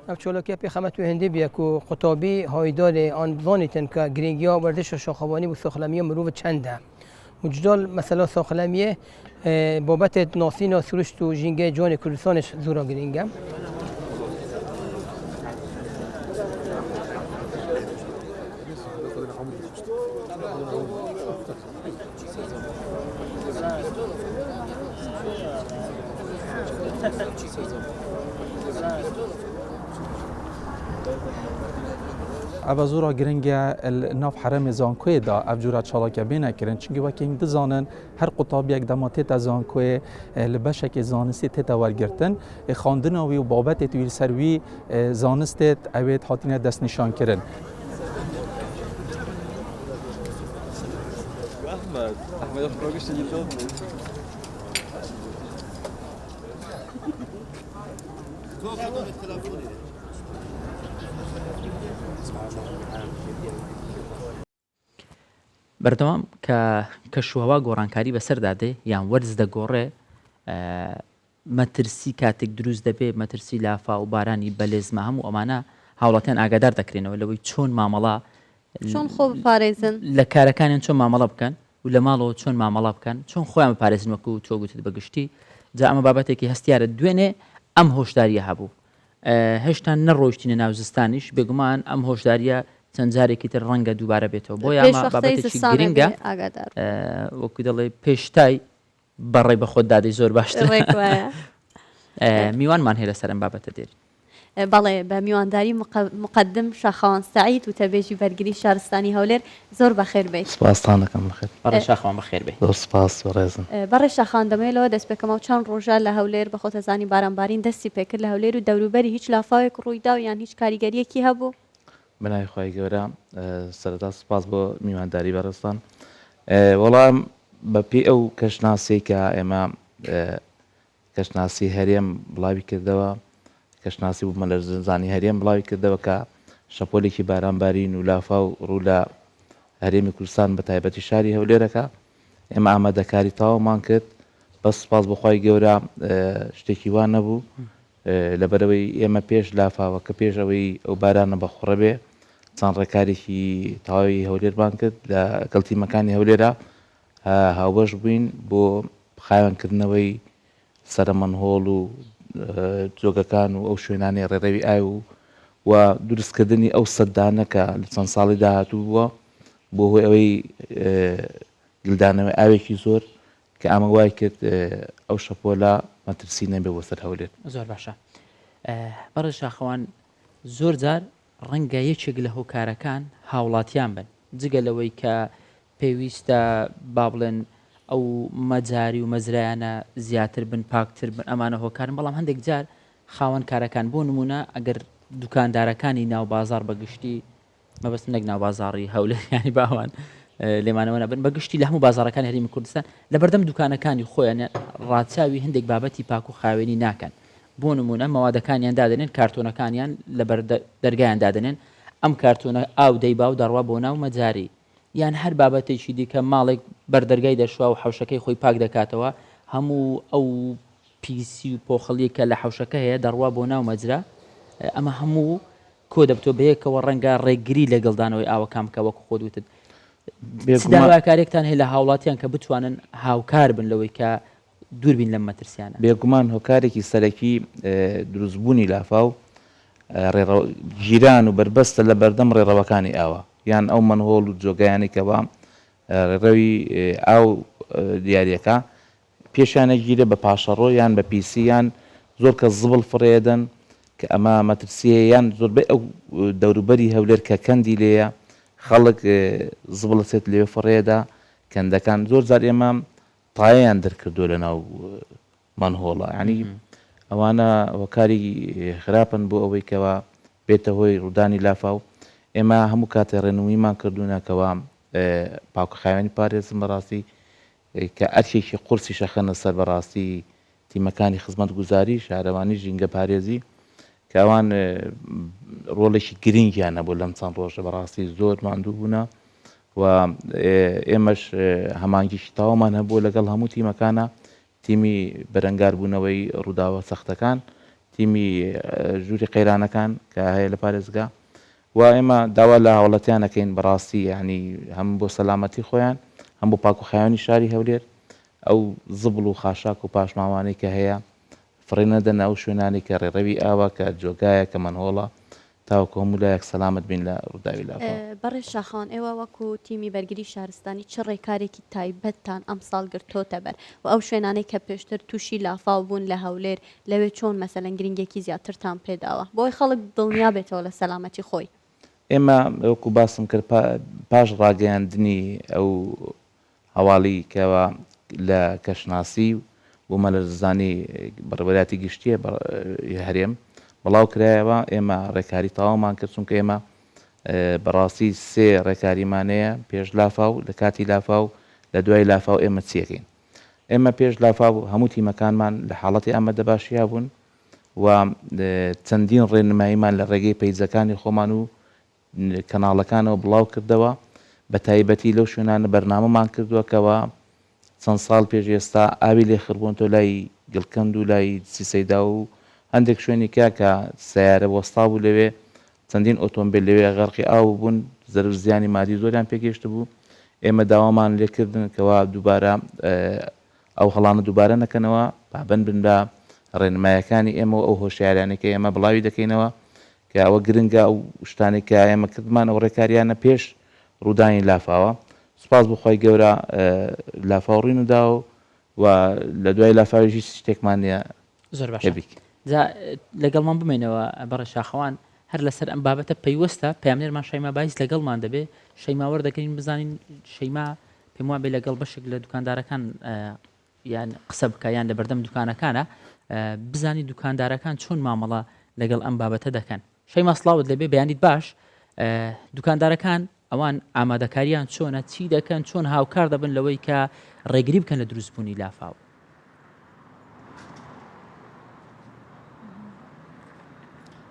ئەو چۆلەکە پێخەمە تو هێندێ بێک و قوتابی هایدارێ ئان بزانیتن کە گرنگیا وەردەشە شاخەوانی و سۆخلەمیە مرۆڤ چەندە وجدال مەسەلا سۆخلەمیە بابەتێت ناسینا سروشت و ژینگە جوانی کوردستانش زۆرا گرنگە. ئەوە زۆرە گرنگە ناو حرەمی زانکۆیدا ئەو جورە چاڵاکە بێنەکردن چونکی وەکێک دزانن هەر قوتابیەک دەما تێتە زانکۆیە لە بەشێکی زانستی تێتە وەرگرتن خواندنەوەی و بابەتێت ویل سەروی زانستێت ئەوێت هاتینە دەستنیشانکردن. بەردەوام کە شوهەوا گۆڕانکاری بەسەردادێ یان وەرز دەگۆڕێ مەترسی کاتێک دروست دەبێ مەترسی لافا و بارانی بەلێزمە هەموو ئەمانە هاوڵاتیان ئاگادار دەکرێنەوە لەوەی چۆن مامەڵا چۆن خۆ بپارێزن لە کارەکانیان چۆن مامەڵە بکەن و لە ماڵەوە چۆن مامەڵە بکەن چۆن خۆیان بپارێزن وەکو تۆ گوتت بەگشتی جا ئەمە بابەتێکی هەستیارە دوێنێ ئەم هۆشداریە هەبوو هێشتا نەڕۆیشتینە ناو زستانیش بێگومان ئەم هۆشداریە چەند جارێکی تر ڕەنگە دووبارە بێتەوە بۆ ئەمە بابەتێکی گرنگە وەکو دەڵێ پێشتای بەڕێ بە خۆت دادەی زۆر باشتر میوانمان هەیە لەسەرم بابەتە دێری بەڵێ بە میوانداری مقدم شاخەوان سعید و تەبێژی بەرگری شارستانی هەولێر زۆر بەخێر بێت. سپاستان دەکەم بەخێر. بەڕێ شاخەوان بەخێر بێت. زۆر سپاس ڕێزم. بەڕێ شاخەوان دەمێلەوە دەست پێکەمە و چەند ڕۆژە لە هەولێر بە خۆتەزانی بارانبارین دەستی پێکرد لە هەولێر و دەوروبەری هیچ لافاوێک ڕوویدا و یان هیچ کاریگەریەکی هەبوو؟ بنای خۆی گەورە سەرەتا سپاس بۆ میوانداری بەڕێستان. وەڵام بەپێی ئەو کەشناسەی کە ئێمە کەشناسی هەرێم بڵاوی کردەوە کەشناسی بوومە لە زانانی هەرێم بڵاوی کردەوە کە شەپۆلێکی بارانبارین و لافا و ڕوو لە هەرێمی کوردستان بە تایبەتی شاری هەولێرەکە ئێمە ئامادەکاری تاوامان کرد بەس سپاس بەخوای گەورە شتێکی وان نەبوو لەبەرەوەی ئێمە پێش لافاوە کە پێش ئەوەی ئەو بارانە بەخۆڕە بێ چەند ڕێکارێکی تەواوی هەولێرمان کرد لە کەڵتیمەکانی هەولێرە هاوبەش بووین بۆ خاوێنکردنەوەی سەرمەنهۆڵ و جۆگەکان و ئەو شوێنانی ڕێڕەوی ئاو و دروستکردنی ئەو سەددانەکە لە چەند ساڵی داهاتوو بووە بۆ هۆی ئەوەی گلدانەوەی ئاوێکی زۆر کە ئامە وای کرد ئەو شەپۆلە مەترسی نەبێ بۆ سەر هەولێر. زۆر باشە. بەڕێ شاخەوان زۆر جار ڕەنگە یەکێک لە هۆکارەکان هاوڵاتیان بن جگە لەوەی کە پێویستە با بڵێن ئەو مەجاری و مەزرایانە زیاتر بن پاکتر بن ئەمانە هۆکارن بەڵام هەندێک جار خاوەن کارەکان بۆ نمونە ئەگەر دوکاندارەکانی ناو بازار بەگشتی مەبەست نەک ناو بازاڕی هەولێریانی باوان لێمانەوە نەبن بەگشتی لە هەموو بازارەکانی هەرێمی کوردستان لە بەردەم دوکانەکانی خۆیان ڕاچاوی هەندێک بابەتی پاک و خاوێنی ناکەن بۆ نمونە مەوادەکانیان دادنێن کارتۆنەکانیان لە دەرگایان دادنێن ئەم کارتۆنە ئاو دەیبا و دەڕوا بۆ ناو مەجاری یان هەر بابەتێکی دیکە ماڵێک بەردەرگای دەشوا و حوشەکەی خۆی پاک دەکاتەوە هەموو ئەو پیسی و پۆخەڵیەکە لە حوشەکە هەیە دەڕوا بۆ ناو مەجرا ئەمە هەموو کۆ دەبتۆ بەیەکەوە ڕەنگە ڕێگری لەگەڵدانەوەی ئاوەکانکە وەکو خۆ دوتت داواکارێکتان هەیە لە هاوڵاتیان کە بتوانن هاوکار بن لەوەی کە دووربین لەم مەترسیانە بێگومان هۆکارێکی سەرەکی دروستبوونی لافاو گیران و بربەستە لە بەردەم ڕێڕەوەکانی ئاوە یان ئەو منهۆڵ و جۆگەیانی کەەوە ڕێڕەوی ئاو دیارەکە پێشانە گیرە بە پاشەڕۆ یان بە پیسییان زۆر کە زبڵ فڕێدەن کە ئەمە مەترسیە یان زۆربەی ئەو دەوروبەری هەولێر کە کەندی لێیە خەڵک زبڵەچێت لێ فڕێدا کەندەکان زۆر جار ئێمە پایەیان دەرکردو لە ناو منهۆڵە ینی ئەوانە هۆکاری خراپن بۆ ئەوەی کەەوە بێتە هۆی ڕوودانی لافاو ئێمە هەموو کاتێ ڕێنمویمان کردوونەکەوە پاکوخاوێنی پارێزم بەڕاستی کە ئەرکێکی قورسی شەخەنە سەر بەڕاستی تیمەکانی خزمەت گوزاری شارەوانی ژینگە پارێزی کە ئەوان ڕۆڵێکی گرنگیان نەبوو لەم چەند ڕۆژە بەڕاستی زۆر ماندوو بوونە و ئێمەش هەمانگیشی تاوامان هەبوو لەگەڵ هەموو تیمەکانە تیمی بەرەنگار بوونەوەی ڕووداوە سەختەکان تیمی ژووری قەیرانەکان کە هەیە لە پارێزگا و ئێمە داوا لە هاوڵەتیانەکەین بەڕاستی یعنی هەم بۆ سەلامەتی خۆیان هەم بۆ پاکوخاوێنی شاری هەولێر ئەو زبڵ و خاشاک و پاشماوانەی کە هەیە فڕێنەدەن ئەو شوێنانی کە ڕێڕەوی ئاوە کە جۆگایە کە منهۆڵە تاوەکو هەموو لایەک سەلامت بین لە ڕووداوی لافاو. بەڕێ شاخان ئێوە وەکو تیمی بەرگری شارستانی چ ڕێکارێکی تایبەتتان ئەم ساڵ گرتۆتە بەر و ئەو شوێنانەی کە پێشتر تووشی لافاو بوون لە هەولێر لەوێ چۆن مەسەلەن گرنگێکی زیاترتان پێداوە بۆی خەڵک دڵنیا بێتەوە لە سەلامەتی خۆی. ئێمە وەکو باسم کرد پاش ڕاگەیاندنی ئەو هەواڵی کەەوە لە کەشناسی بوومە لە زانی بەڕێوەلاتی گشتیە هەرێم بەڵاو کرایەوە ئێمە ڕێکاری تاوامان کرد چونکە ئێمە بەڕاستی سێ ڕێکاریمانەیە پێش لافاو لە کاتی لافاو لە دوای لافاو ئێمە چیەکەین ئێمە پێش لافاو هەموو تیمەکانمان لە حاڵەتی ئامادە باشییا بوون و چەندین ڕێنماییمان لە ڕێگەی پەیجەکانی خۆمان و کەناڵەکانەوە بڵاو کردەوە بە تایبەتی لەو شوێنانە بەرنامەمان کردووەکەوە چەند ساڵ پێش ئێستا ئاوی لێ خڕبوون تۆ لای گڵکەند و لای سیسەیدا و هەندێک شوێنی کاکە سیارە وەستا بوو لەوێ چەندین ئۆتۆمبیل لەوێ غەرقی ئاو بوون زەرر زیانی مادی زۆریان پێگەشت بوو ئێمە داوامان لێکردن کەوا دووبارە ئەو هەڵانە دووبارە نەکەنەوە پابەند بن بە ڕێنمایەکانی ئێمە و ئەو هۆشیارانێکە ئێمە بڵاوی دەکەینەوە کە ئەوە گرنگە ئەو شتانی کە ئێمە کردمان ئەو ڕێکاریانە پێش ڕوودانی لافاوە سوپاس بخوای گەورە لافاوڕین وداوە و لە دوای لافاویژی شتێکمان نیە زۆر باش لەگەڵمان بمێنەوە بەڕێ شاخەوان هەر لەسەر ئەم بابەتە پەیوەستە پامێرمان شەیما باعث لەگەڵمان دەبێ شەیماوەەر دەکەین بزانین شەیما پێم وان بێ لەگەڵ بەشێک لە دوکاندارەکان یان قسە بکە یان لە بەردەم دوکانەکانە بزانی دوکاندارەکان چۆن مامەڵە لەگەڵ ئەم بابەتە دەکەن شەیما سڵاوت لەبێ بەیانیت باش دوکاندارەکان ئەوان ئامادەکاریان چۆنە چی دەکەن چۆن هاوکار دەبن لەوەی کە ڕێگری بکەن لە دروستبوونی لافاو.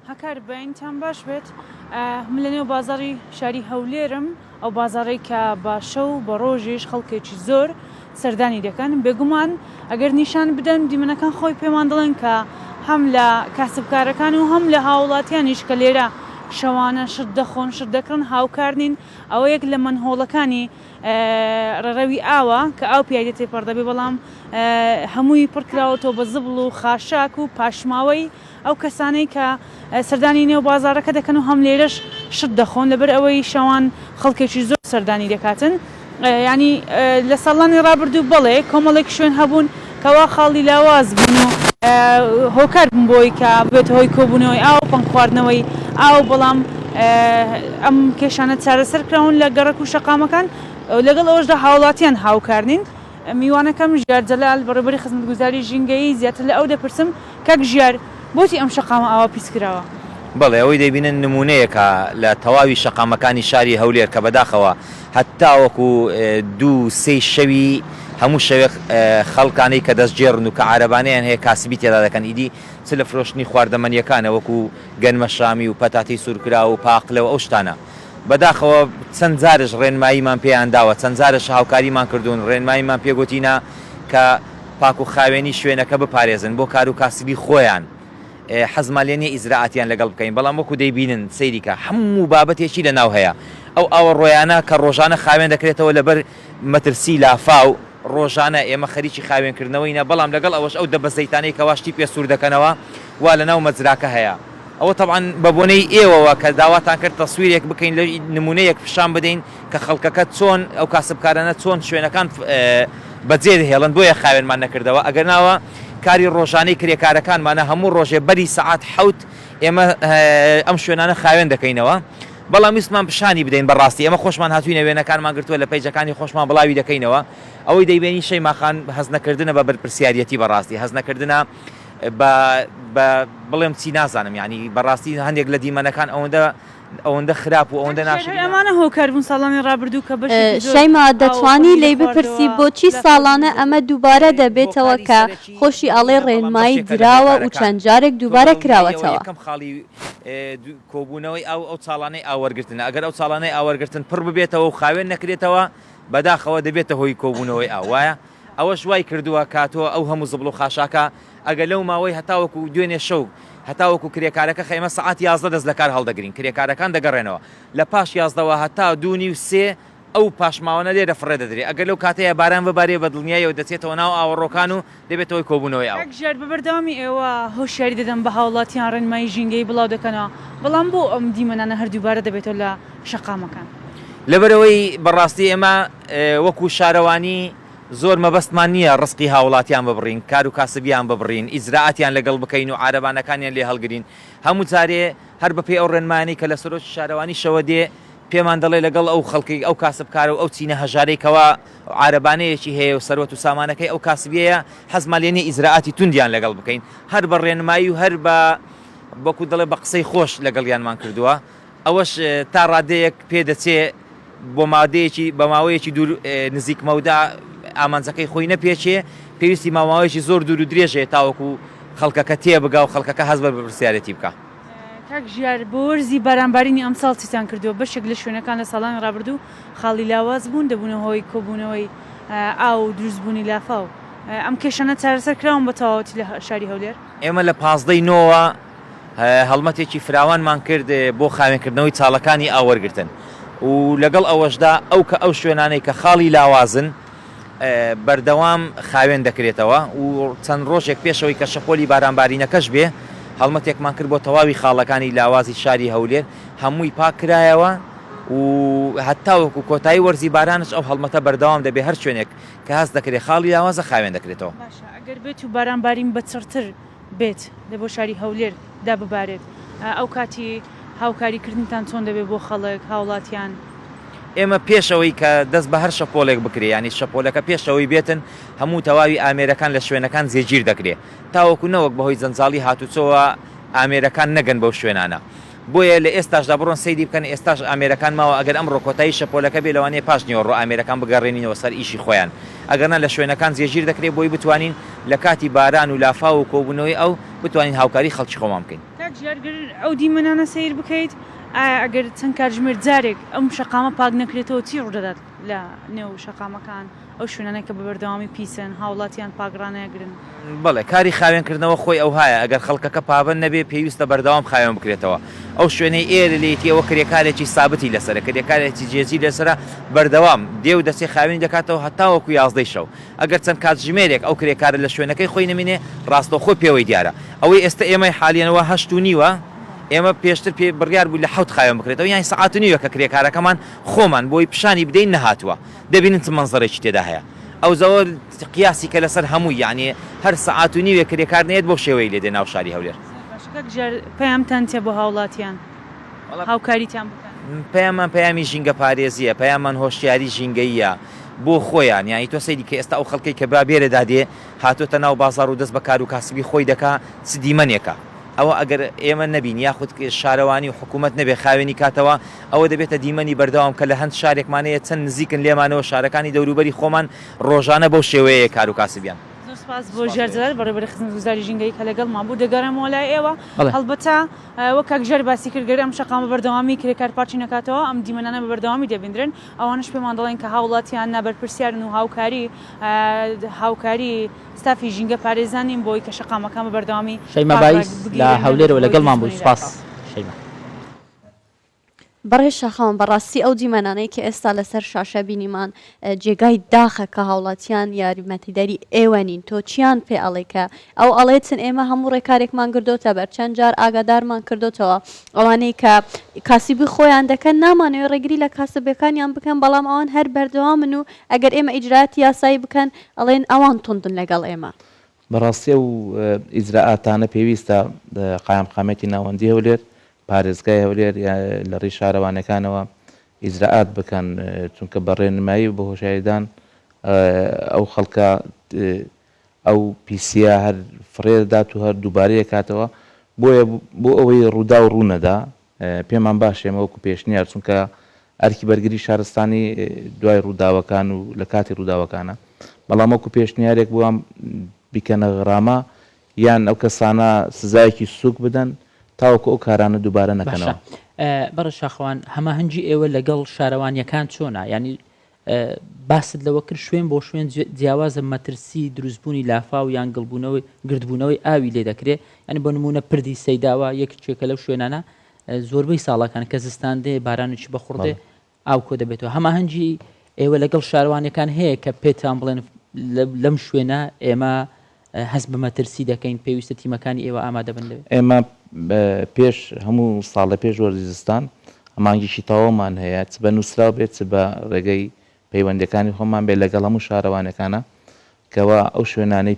هەکار بەینتان باش بێت من لە نێو بازاڕی شاری هەولێرم ئەو بازاڕی کە باشە و بە ڕۆژێش خەڵکێکی زۆر سەردانی دەکەن بێگومان ئەگەر نیشان بدەن دیمەنەکان خۆی پێمان دەڵێن کە هەم لە کاسبکارەکان و هەم لە هاوڵاتیانیش کە لێرە شەوانە شت دەخۆن شت دەکڕن هاوکارنین ئەوە یەک لە منهۆڵەکانی ڕێڕەوی ئاوە کە ئاو پیادە تێپەردەبێ بەڵام هەمووی پڕکراوەتەوە بە زبڵ و خاشاک و پاشماوەی ئەو کەسانەی کە سەردانی نێو بازارەکە دەکەن و هەم لێرەش شت دەخۆن لەبەر ئەوەی شەوان خەڵکێکی زۆر سەردانی دەکاتن ینی لە ساڵانی ڕابردوو بڵێ کۆمەڵێک شوێن هەبوون کەوا خاڵی لاواز بوون و هۆکار بوون بۆی کە بێت هۆی کۆبوونەوەی ئاو پەن خواردنەوەی ئاو بەڵام ئەم کێشانە چارەسەرکراون لە گەڕک و شەقامەکان لەگەڵ ئەوەشدا هاوڵاتیان هاوکارنین میوانەکەم ژیار جەلال بەڕێبەری خزمەتگوزاری ژینگەی زیاتر لە ئەو دەپرسم کاک ژیار بۆچی ئەم شەقامە ئاوا پیس کراوە؟ بەڵێ ئەوەی دەبینن نمونەیەکە لە تەواوی شەقامەکانی شاری هەولێر کە بەداخەوە هەتا وەکو دوو سێ شەوی هەموو شەوێک خەڵکانەی کە دەستگێڕن و کە عارەبانەیان هەیە کاسبی تێدا دەکەن ئیدی چ لە فرۆشتنی خواردەمەنیەکانە وەکو گەنمە شامی و پەتاتی سوورکرا و پاقلەوە ئەو شتانە بەداخەوە چەند جارش ڕێنماییمان پێیان داوە چەند جارش هاوکاریمان کردوون ڕێنماییمان پێگوتینە کە پاک و خاوێنی شوێنەکە بپارێزن بۆ کار و کاسبی خۆیان حەزمالێنی ئیزراعاتیان لەگەڵ بکەین بەڵام وەکو دەیبینن سەیریکە هەموو بابەتێکی لە ناو هەیە ئەو ئاوە ڕۆیانە کە ڕۆژانە خاوێن دەکرێتەوە لەبەر مەترسی لافاو ڕۆژانە ئێمە خەریکی خاوێنکردنەوەینە بەڵام لەگەڵ ئەوەش ئەو دەبەزەیتانەی کەواشتی پێ سوور دەکەنەوە وا لە ناو مەجراکە هەیە ئەوە طبعاً بە بۆنەی ئێوەوە کە داواتان کرد تەسویرێک بکەین لە نمونەیەک پیشان بدەین کە خەڵکەکە چۆن ئەو کاسبکارانە چۆن شوێنەکان بەجێ دەهێڵن بۆیە خاوێنمان نەکردەوە ئەگەر ناوە کاری ڕۆژانەی کرێکارەکانمانە هەموو ڕۆژێ بەری سەعات حەوت ئێمە ئەم شوێنانە خاوێن دەکەینەوە بەڵام ویستمان پیشانی بدەین بەڕاستی ئەمە خۆشمان هاتووینە وێنەکانمان گرتووە لە پەیجەکانی خۆشمان بڵاوی دەکەینەوە ئەوەی دەیبێنی شەیماخان هەز نەکردنە بە بەرپرسیارەتی بەڕاستی هەز نەکردنە بڵێم چی نازانم یعنی بەڕاستی هەندێک لە دیمەنەکان ئەوەندە ئەوەندە خراپ و ئەوەندە ناشرین ئەمانە هۆکاربوون ساڵانی ڕابردوو کە بەش شەیما دەتوانی لی بپرسی بۆچی ساڵانە ئەمە دووبارە دەبێتەوە کە خۆشی ئاڵێ ڕێنمایی دراوە و چەند جارێک دووبارە کراوەتەوە یەکەم خاڵی کۆبوونەوەی ئەو ساڵانەی ئاوەرگرتن ئەگەر ئەو ساڵانەی ئاوەرگرتن پڕ ببێتەوە و خاوێن نەکرێتەوە بەداخەوە دەبێتە هۆی کۆبوونەوەی ئاوایە ئەوەش وای کردووە کاتەوە ئەو هەموو زبڵ و خاشاکە ئەگەر لەو ماوەی هەتاوەکو دوێنێ شەو هەتاوەکو کرێکارەکە خەیمە سەعات 11 دەست لە کار هەڵدەگرین کرێکارەکان دەگەڕێنەوە لە پاش 11ەوە هەتا 2 و 3 ئەو پاشماوەنە لێرە فڕێ دەدرێت ئەگەر لەو کاتەیە باران ببارێ بە دڵنیایەوە دەچێتەوە ناو ئاوەڕۆکان و دەبێتەوەی کۆبوونەوەی ئەو ژێر بەبەردەوامی ئێوە هۆشیاری دەدەن بە هاوڵاتیان ڕێنمایی ژینگەی بڵاو دەکەنەوە بەڵام بۆ ئەم دیمەنانە هەردووبارە دەبێتەوە لە شەقامەکان لەبەرەوەی بەڕاستی ئێمە وەکو شارەوانی زۆر مەبەستمان نییە ڕسقی هاوڵاتیان ببڕین کار و کاسبیان ببڕین ئیزراعاتیان لەگەڵ بکەین و عارەبانەکانیان لێ هەڵگرین هەموو جارێ هەر بەپێ ئەو ڕێنمانی کە لە سەرۆک شارەوانی شەوە دێ پێمان دەڵێ لەگەڵ ئەو خەڵکی ئەو کاسبکارە و ئەو چینە هەژارێکەوە عارەبانەیەکی هەیە و سەروەت و سامانەکەی ئەو کاسبیەیە حەزمان لێنێ ئیزراعاتی توندیان لەگەڵ بکەین هەر بە ڕێنمایی و هەر بەکو دەڵێ بە قسەی خۆش لەگەڵیانمان کردووە ئەوەش تا ڕادەیەک پێدەچێ بۆ مادەیەکی بە ماوەیەکی دوور نزیک مەودا ئامانجەکەی خۆی نەپێچێ پێویستی ماوەیەکی زۆر دوور و درێژێ تاوەکو خەڵکەکە تێبگا و خەڵکەکە هەز بە پرسیارەتی بکە کاک ژیار بۆ وەرزی بارانبارینی ئەمساڵ چیتان کردووە بەشێک لە شوێنەکان لە ساڵانی ڕابردوو خاڵی لاواز بوون دەبوونە هۆی کۆبوونەوەی ئاو دروستبوونی لافاو ئەم کێشانە چارەسەر کراون بە تەواوەتی لە شاری هەولێر ئێمە لە 15 نۆوە هەڵمەتێکی فراوانمان کرد بۆ خاوێنکردنەوەی چاڵەکانی ئاوەرگرتن و لەگەڵ ئەوەشدا ئەو شوێنانەی کە خاڵی لاوازن بەردەوام خاوێن دەکرێتەوە و چەند ڕۆژێک پێشەوەی کە شەپۆلی بارانبارینەکەش بێ هەڵمەتێکمان کرد بۆ تەواوی خاڵەکانی لاوازی شاری هەولێر هەمووی پاکرایەوە و هەتاوەکو کۆتایی وەرزی بارانش ئەو هەڵمەتە بەردەوام دەبێ هەر شوێنێک کە هەست دەکرێت خاڵی لاوازە خاوێن دەکرێتەوە ئەگەر بێت و بارانبارین بەچڕتر بێت لە بۆ شاری هەولێر دا ببارێت ئەو کاتی هاوکاریکردنتان چۆن دەبێت بۆ خەڵک هاوڵاتیان ئێمە پێشەوەی کە دەست بە هەر شەپۆلێک بکرێ ینی شەپۆلەکە پێشەوەی بێتن هەموو تەواوی ئامێرەکان لە شوێنەکان زێگیر دەکرێت تاوەکو نەوەک بەهۆی جەنجاڵی هاتوچۆوە ئامێرەکان نەگەن بەو شوێنانە بۆیە لە ئێستاشدا بڕۆن سەیری بکەن ئێستاش ئامێرەکان ماوە ئەگەر ئەم ڕۆکۆتایی شەپۆلەکە بێ لەوانەیە پاش نیوەڕۆ ئامێرەکان بگەڕێنینەوە سەر ئیشی خۆیان ئەگەرنا لە شوێنەکان زێگیر دەکرێت بۆی بتوانین لە کاتی باران و لافا و کۆبوونەوەی ئەو بتوانین هاوکاری خەڵکی خۆمان بکەین ئەو دیمەنانە سیر بکەیت ئەگەر چەند کاتژمێر جارێک ئەم شەقامە پاک نەکرێتەوە چی ڕوودەدات لە نێو شەقامەکان ئەو شوێنانەی کە بەبەردەوامی پیسن هاوڵاتیان پاگرانەگرن بەڵێ کاری خاوێنکردنەوە خۆی ئەو هایە ئەگەر خەڵکەکە پابند نەبێ پێویستە بەردەوام خاوێن بکرێتەوە ئەو شوێنەی ئێرە لێتی ئەوە کرێکارێکی سابتی لەسەر کرێکارێکی جێزی لەسرە بەردەوام دێو دەسێ خاوێن دەکاتەوە هەتاوەکو 11 شەو ئەگەر چەند کاتژمێرێک ئەو کرێکارە لە شوێنەکەی خۆی نمینێ ڕاستەخۆ پێوەی دیارە ئەوەی ئێستا ئێمەی حالێنەوە 8:30 ئێمە پێشتر پێ بڕیار بوو لە 7 خاوێن بکرێتەوە یانی سەعات و نیوە کە کرێکارەکەمان خۆمان بۆی پیشانی بدەین نەهاتووە دەبینن چ مەنزەرێکی تێدا هەیە ئەو زەوە قیاسی کە لەسەر هەمووی یعنی هەر سەعات و نیوێ کرێکار نێت بۆ شێوەی لێدێ ناو شاری هەولێر پەیامتان تێ بۆ هاوڵاتیان هاوکاریتان بکەن پەیامان پەیامی ژینگە پارێزیە پەیامان هۆشیاری ژینگەیە بۆ خۆیان یانی تۆ سەیری کە ئێستا ئەو خەڵکی کە برابێرەدا دێ هاتۆتە ناو بازار و دەست بە کار و کاسبی خۆی دەکا چ دیمەنێکە ئەوە ئەگەر ئێمە نەبین یاخود شارەوانی و حکوومەت نەبێ خاوێنی کاتەوە ئەوە دەبێتە دیمەنی بەردەوام کە لە هەند شارێکمانەیە چەند نزیکن لێمانەوە شارەکانی دەوروبەری خۆمان ڕۆژانە بەو شێوەیە کار و کاسبیان سپاس بۆ ژێرجار بەڕێوەبەری خزمەتگوزاری ژینگەی کە لەگەڵمان بوو دەگەڕێمەوە لای ئێوە هەڵبەتە وەک کاک ژێر باسی کردگەری ئەم شەقامە بەردەوامی کرێکار پارچی نەکاتەوە ئەم دیمەنانە بە بەردەوامی دەبیندرن ئەوانش پێمان دەڵێن کە هاوڵاتیان نابەرپرسیارن و هاوکاری ستافی ژینگە پارێزانین بۆی کە شەقامەکان بە بەردەوامی شەیمە بایس لە هەولێرەوە لەگەڵمان بوو سپاس شەیمە بەڕێ شەخەوان بەڕاستی ئەو دیمەنانەی کە ئێستا لەسەر شاشە بینیمان جێگای داخە کە هاوڵاتیان یاریمەتیدەری ئێوەنین تۆ چیان پێ ئەڵێکە ئەو ئەڵێتن ئێمە هەموو ڕێکارێکمان کردوتە بەر چەند جار ئاگادارمان کردوتەوە ئەوانەی کە کاسیبی خۆیان دەکەن نامانەوێت ڕێگری لە کاسبەکانیان بکەن بەڵام ئەوان هەر بەردەوامن و ئەگەر ئێمە ئیجراەتی یاسایی بکەن ئەڵێن ئەوان توندن لەگەڵ ئێمە بەڕاستی و ئیجراءاتانە پێویستە قایمقامەتی ناوەندی هەولێر پارێزگای هەولێر لە ڕێی شارەوانەکانەوە ئیجراءات بکەن چونکە بەڕێنمایی و بە هۆشاریدان ئەو خەڵکە ئەو پیسە هەر فڕێدات و هەر دووبارەیە کاتەوە بۆیە بۆ ئەوەی ڕوودا و ڕوونەدا پێمان باش ئێمە وەکو پێشنیار چونکە ئەرکی بەرگری شارستانی دوای ڕووداوەکان و لە کاتی ڕووداوەکانە بەڵام وەکو پێشنیارێک بووام بیکەنە غرامە یان ئەو کەسانە سزایەکی سوک بدەن تاوەکو ئەو کارانە دووبارە نەکەنەوە. بەڕە شاخوان هەماهەنگی ئێوە لەگەڵ شارەوانیەکان چۆنە ینی باست لەوە کرد شوێن بۆ شوێن جیاوازە مەترسی دروستبوونی لافا و یان گڵبوونەوەی گردبوونەوەی ئاوی لێ دەکرێت ینی بۆ نمونە پردی سەیداوە یەکێکە لەو شوێنانە زۆربەی ساڵەکان کە زستاندێ بارانێکی بەخوردێ ئاو کۆ دەبێتەوە هەماهەنگی ئێوە لەگەڵ شارەوانەکان هەیە کە پێتان بڵێن لەم شوێنە ئێمە هەست بە مەترسی دەکەین پێویستە تیمەکانی ئێوە ئامادە بن لەوێ. ئێمە پێش هەموو ساڵ لە پێش وەرزی زستان ئەمانگیشی تاوەمان هەیە چ بە نووسراو بێت چ بە ڕێگەی پەیوەندەکانی خۆمان بێت لەگەڵ هەموو شارەوانەکانە کەوا ئەو شوێنانەی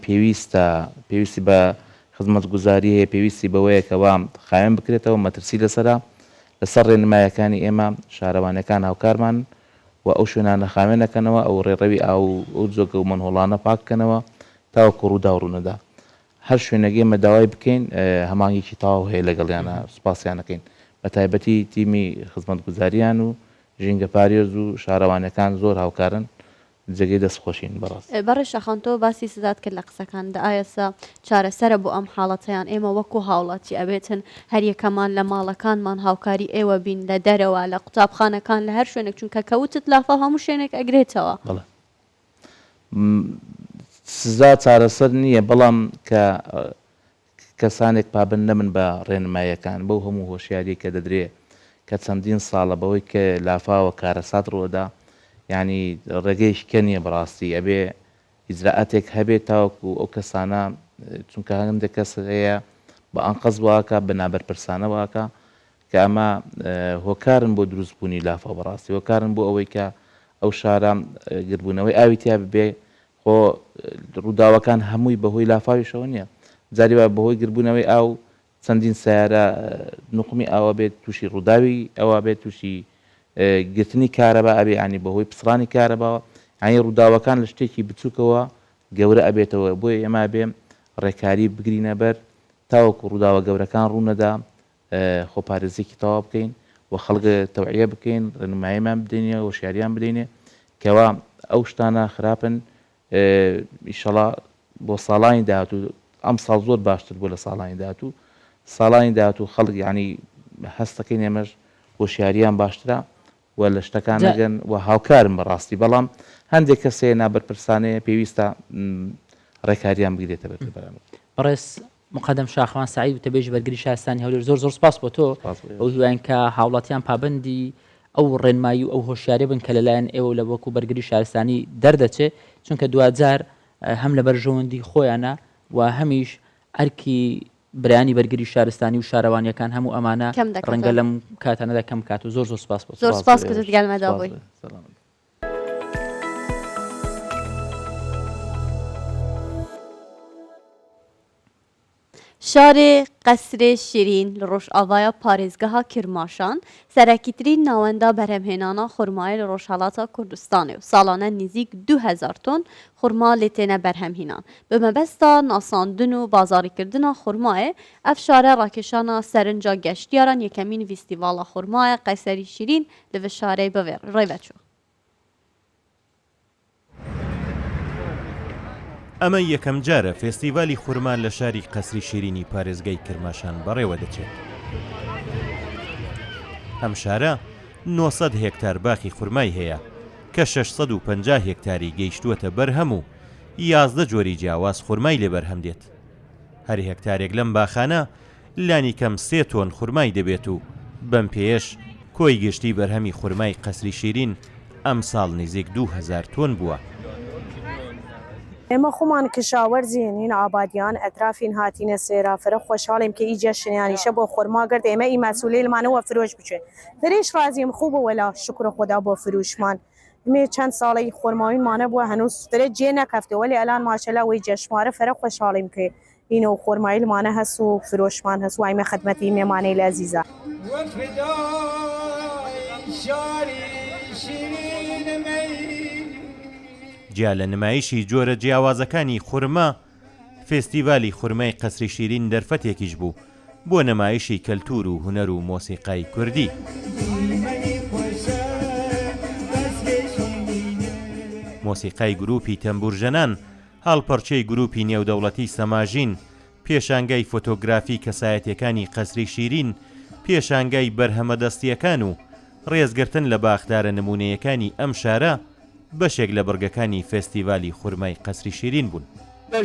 پێویستی بە خزمەت گوزاری هەیە پێویستی بەوەیە کەوا خاوێن بکرێتەوە مەترسی لەسەرا لەسەر ڕێنمایەکانی ئێمە شارەوانەکان هاوکارمان و ئەو شوێنانە خاوێنەکەنەوە ئەو ڕێڕەوی ئەو جۆگە و منهۆڵانە پاککەنەوە تاوەکو ڕوودا و ڕوونەدا هەر شوێنەگەی مە داوای بکەین هەمانگیکی تاو هەیە لەگەڵیانە سوپاسیانەکەین بە تایبەتی تیمی خزمەت گوزاریان و ژینگە پارێز و شارەوانەکان زۆر هاوکارن جێگەی دەستخۆشین بەڕاست. بەڕێ شەخەنتۆ باسی سزات کرد لە قسەکاندا ئایەسا چارەسەرە بۆ ئەم حاڵەتەیان ئێمە وەکو هاوڵاتی ئەبێتن هەریەکەمان لە ماڵەکانمان هاوکاری ئێوە بین لە دەرەوە لە قوتابخانەکان لە هەر شوێنێک چونکە کەوتت لافە هەموو شوێنێک ئەگرێتەوە. سزا چارەسەر نییە بەڵام کە کەسانێک پابند نەبن بە ڕێنماییەکان بەو هەموو هۆشیاری کە دەدرێ کە چەندین ساڵە بەوەی کە لافاوە کارەسات ڕۆدا ینی ڕێگەیش کە نییە بەڕاستی ئەبێ ئیزراعەتێک هەبێت تاوەکو ئەو کەسانە چونکە هەندێک کەس هەیە بە ئەنقەز واکە بەنابەرپرسانە واکە کە ئەمە هۆکارن بۆ دروستبوونی لافا بەڕاستی هۆکارن بۆ ئەوەی کە ئەو شارە گربوونەوەی ئاوی تیا ببێ خۆ ڕووداوەکان هەمووی بەهۆی لافاویشەوە نییە جاری وە بەهۆی گربوونەوەی ئاو چەندین سیارە نقمی ئاوە بێت تووشی ڕووداوی ئەوە بێت تووشی گرتنی کارەبا ئەبێ ینی بەهۆی پسڕانی کارەباوە ینی ڕووداوەکان لە شتێکی بچووکەوە گەورە ئەبێتەوە بۆیە ئێمە بێ ڕێکاری بگرینە بەر تاوەکو ڕووداوە گەورەکان ڕوونەدا خۆپارێزێکی تەواو بکەین و خەڵکە تەوعیە بکەین ڕێنماییمان بدەینێ هۆشیاریان بدەینێ کەوا ئەو شتانە خراپن ئیشەڵا بۆ ساڵانی داهاتوو ئەم ساڵ زۆر باشتر بوو لە ساڵانی داهاتوو ساڵانی داهاتوو خەڵک ینی هەستەکەی ئێمەش هۆشیاریان باشترە و لە شتەکان نەگەن و هاوکارم بەڕاستی بەڵام هەندێک کەسێ نابەرپرسانەیە پێویستە ڕێکاریان بگرێتە بەرامبەر. بەڕێز مقدم شاخوان سعید و تەبێژ بەرگری شارستانی هەولێر زۆر زۆر سپاس بۆ تۆ ئەو هیوایان کە هاوڵاتیان پابندی ئەو ڕێنمایی و ئەو هۆشیارە بن کە لەلایەن ئێوە لە وەکو بەرگری شارستانی دەردەچێت چونکە دوجار هەم لە بەرژەوەندی خۆیانە و هەمیش ئەرکی برانی بەرگری شارستانی و شارەوانیەکان هەموو ئەمانە ڕەنگە لەم کاتانەدا کەم کات و زۆر زۆر سپاس بۆ زۆر سپاس کە گەلمەدا بووی. شارê qesrê Şîrîn li Rojavaya Parêzgeha Kirmaşan serekîtirîn nawenda berhemhênana xurmayê li Rojhilatê Kurdistanê û salane nêzik 2000 ton xurma lê têne berhemhînan. Bi mebesta nasandin û bazarîkirina xurmayê ev şare rakêşana serinca geştyaran yekemîn fîstîvala xurmaya Qeserî Şîrîn li vê şarê rêveçû. ئەمە یەکەم جارە فێستیڤالی خورما لە شاری قەسری شیرینی پارێزگای کرماشان بەڕێوە دەچێت. ئەم شارە 900 هێکتار باخی خورمای هەیە کە 650 هێکتاری گەیشتووەتە بەرهەم و 11 جۆری جیاواز خورمای لێ بەرهەم دێت. هەر هێکتارێک لەم باخانە لانی کەم 3 تۆن خورمای دەبێت و بەم پێیەش کۆی گشتی بەرهەمی خورمای قەسری شیرین ئەم ساڵ نزیک 2000 تۆن بووە. ئێمە خۆمان کشاوەرزیێنین ئابادیان ئەترافین هاتینە سێرافرە خۆشحاڵیم کە ئیجا شنیانیشە بۆ خۆرماگرد ئێمە ئی مەسئولەیمانەوە فرۆش بچێ دەرێش ڕازیم خوب وەلا شکر خۆدا بۆ فروشمان مێ چەند ساڵی خۆرماوینمانە بووە هەنووس دەرێ جێ نەکەفتێ وەلی ئەلان ماشەلا وەی جەشمارە فرە خۆشحاڵیم کە اینە و خۆرمایلمانە هەس و فرۆشمان هەس وایمە خدمەتی مێمانەی لە عزیزە. جیا لە نمایشی جۆرە جیاوازەکانی خورما فێستیڤالی خورمای قەسری شیرین دەرفەتێکیش بوو بۆ نەمایشی کەلتور و هونەر و مۆسیقای کوردی. مۆسیقای گروپی تەمبورژەنان هەڵپەرچەی گروپی نێودەوڵەتی سەماژین، پێشانگای فۆتۆگرافی کەسایەتیەکانی قەسری شیرین، پێشانگای بەرهەمەدەستیەکان و ڕێزگرتن لە باخدارە نمونەیەکانی ئەم شارە بەشێک لە بڕگەکانی فێستیڤالی خورمای قەسری شیرین بوون.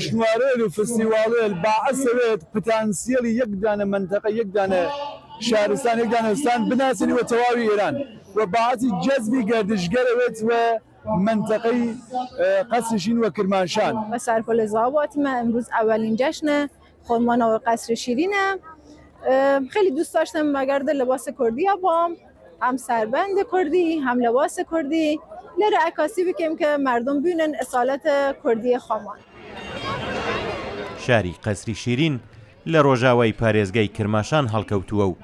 ژمارەیە و فستیواڵێ باعەسەوێت پتانسیێلی یەکدانە منتەقە یەکدانە شارستان یەکدانستان بناسنیوە تەواوی ئێران و باعەتی جەزبی گەردشگەرەوێت و منتەقەی قەسرشین و کرمانشان. و سرپلزاواتمە امروز اولین جشن خورماناوی قصر شیرینه. خیلی دوست داشتم مگرد لباس کردی بام، هم سربند کردی هم لباس کردی لره عکاسی بکیم که مردم ببینن اصالت کردی خامان. شاری قەسری شیرین لە ڕۆژاوای پارێزگای کرماشان هەڵکەوتووە و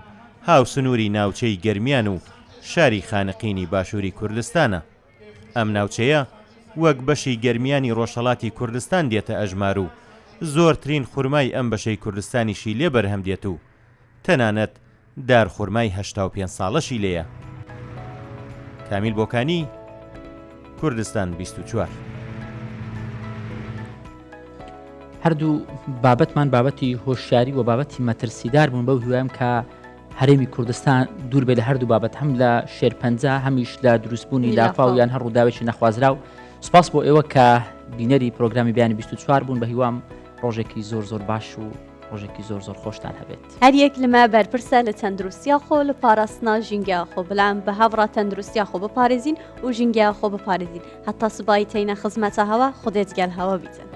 هاوسنووری ناوچەی گەرمیان و شاری خانقینی باشووری کوردستانە. ئەم ناوچەیە وەک بەشی گەرمیانی ڕۆژهەڵاتی کوردستان دێتە ئەژمار و زۆرترین خورمای ئەم بەشەی کوردستانیشی لێ بەرهەم دێت و تەنانەت دار خورمای 85 ساڵەشی لێیە. کامیل بۆکانی، کوردستان 24. هەردوو بابەتمان بابەتی هۆشیاری و بابەتی مەترسیدار بوون بەو هیوایم کە هەرێمی کوردستان دوور بێ لە هەردوو بابەت هەم لە شێرپەنجە هەمیش لە دروستبوونی لافاو یان هەر ڕووداوێکی نەخوازرا و سپاس بۆ ئێوە کە بینەری پرۆگرامی بیانی 24 بوون بە هیوام ڕۆژێکی زۆر باش و ڕۆژێکی زۆر خۆشتان هەبێت. هەر یەک لەمە بەرپرسە لە تەندروستیا خۆ لە پاراستنا ژینگیا خۆ بەڵام بە هەڤڕا تەندروستیا خۆ بپارێزین و ژینگیا خۆ بپارێزین هەتا سبای تەینە خزمەتە هەوا خودێت گەل هەوا بیتن.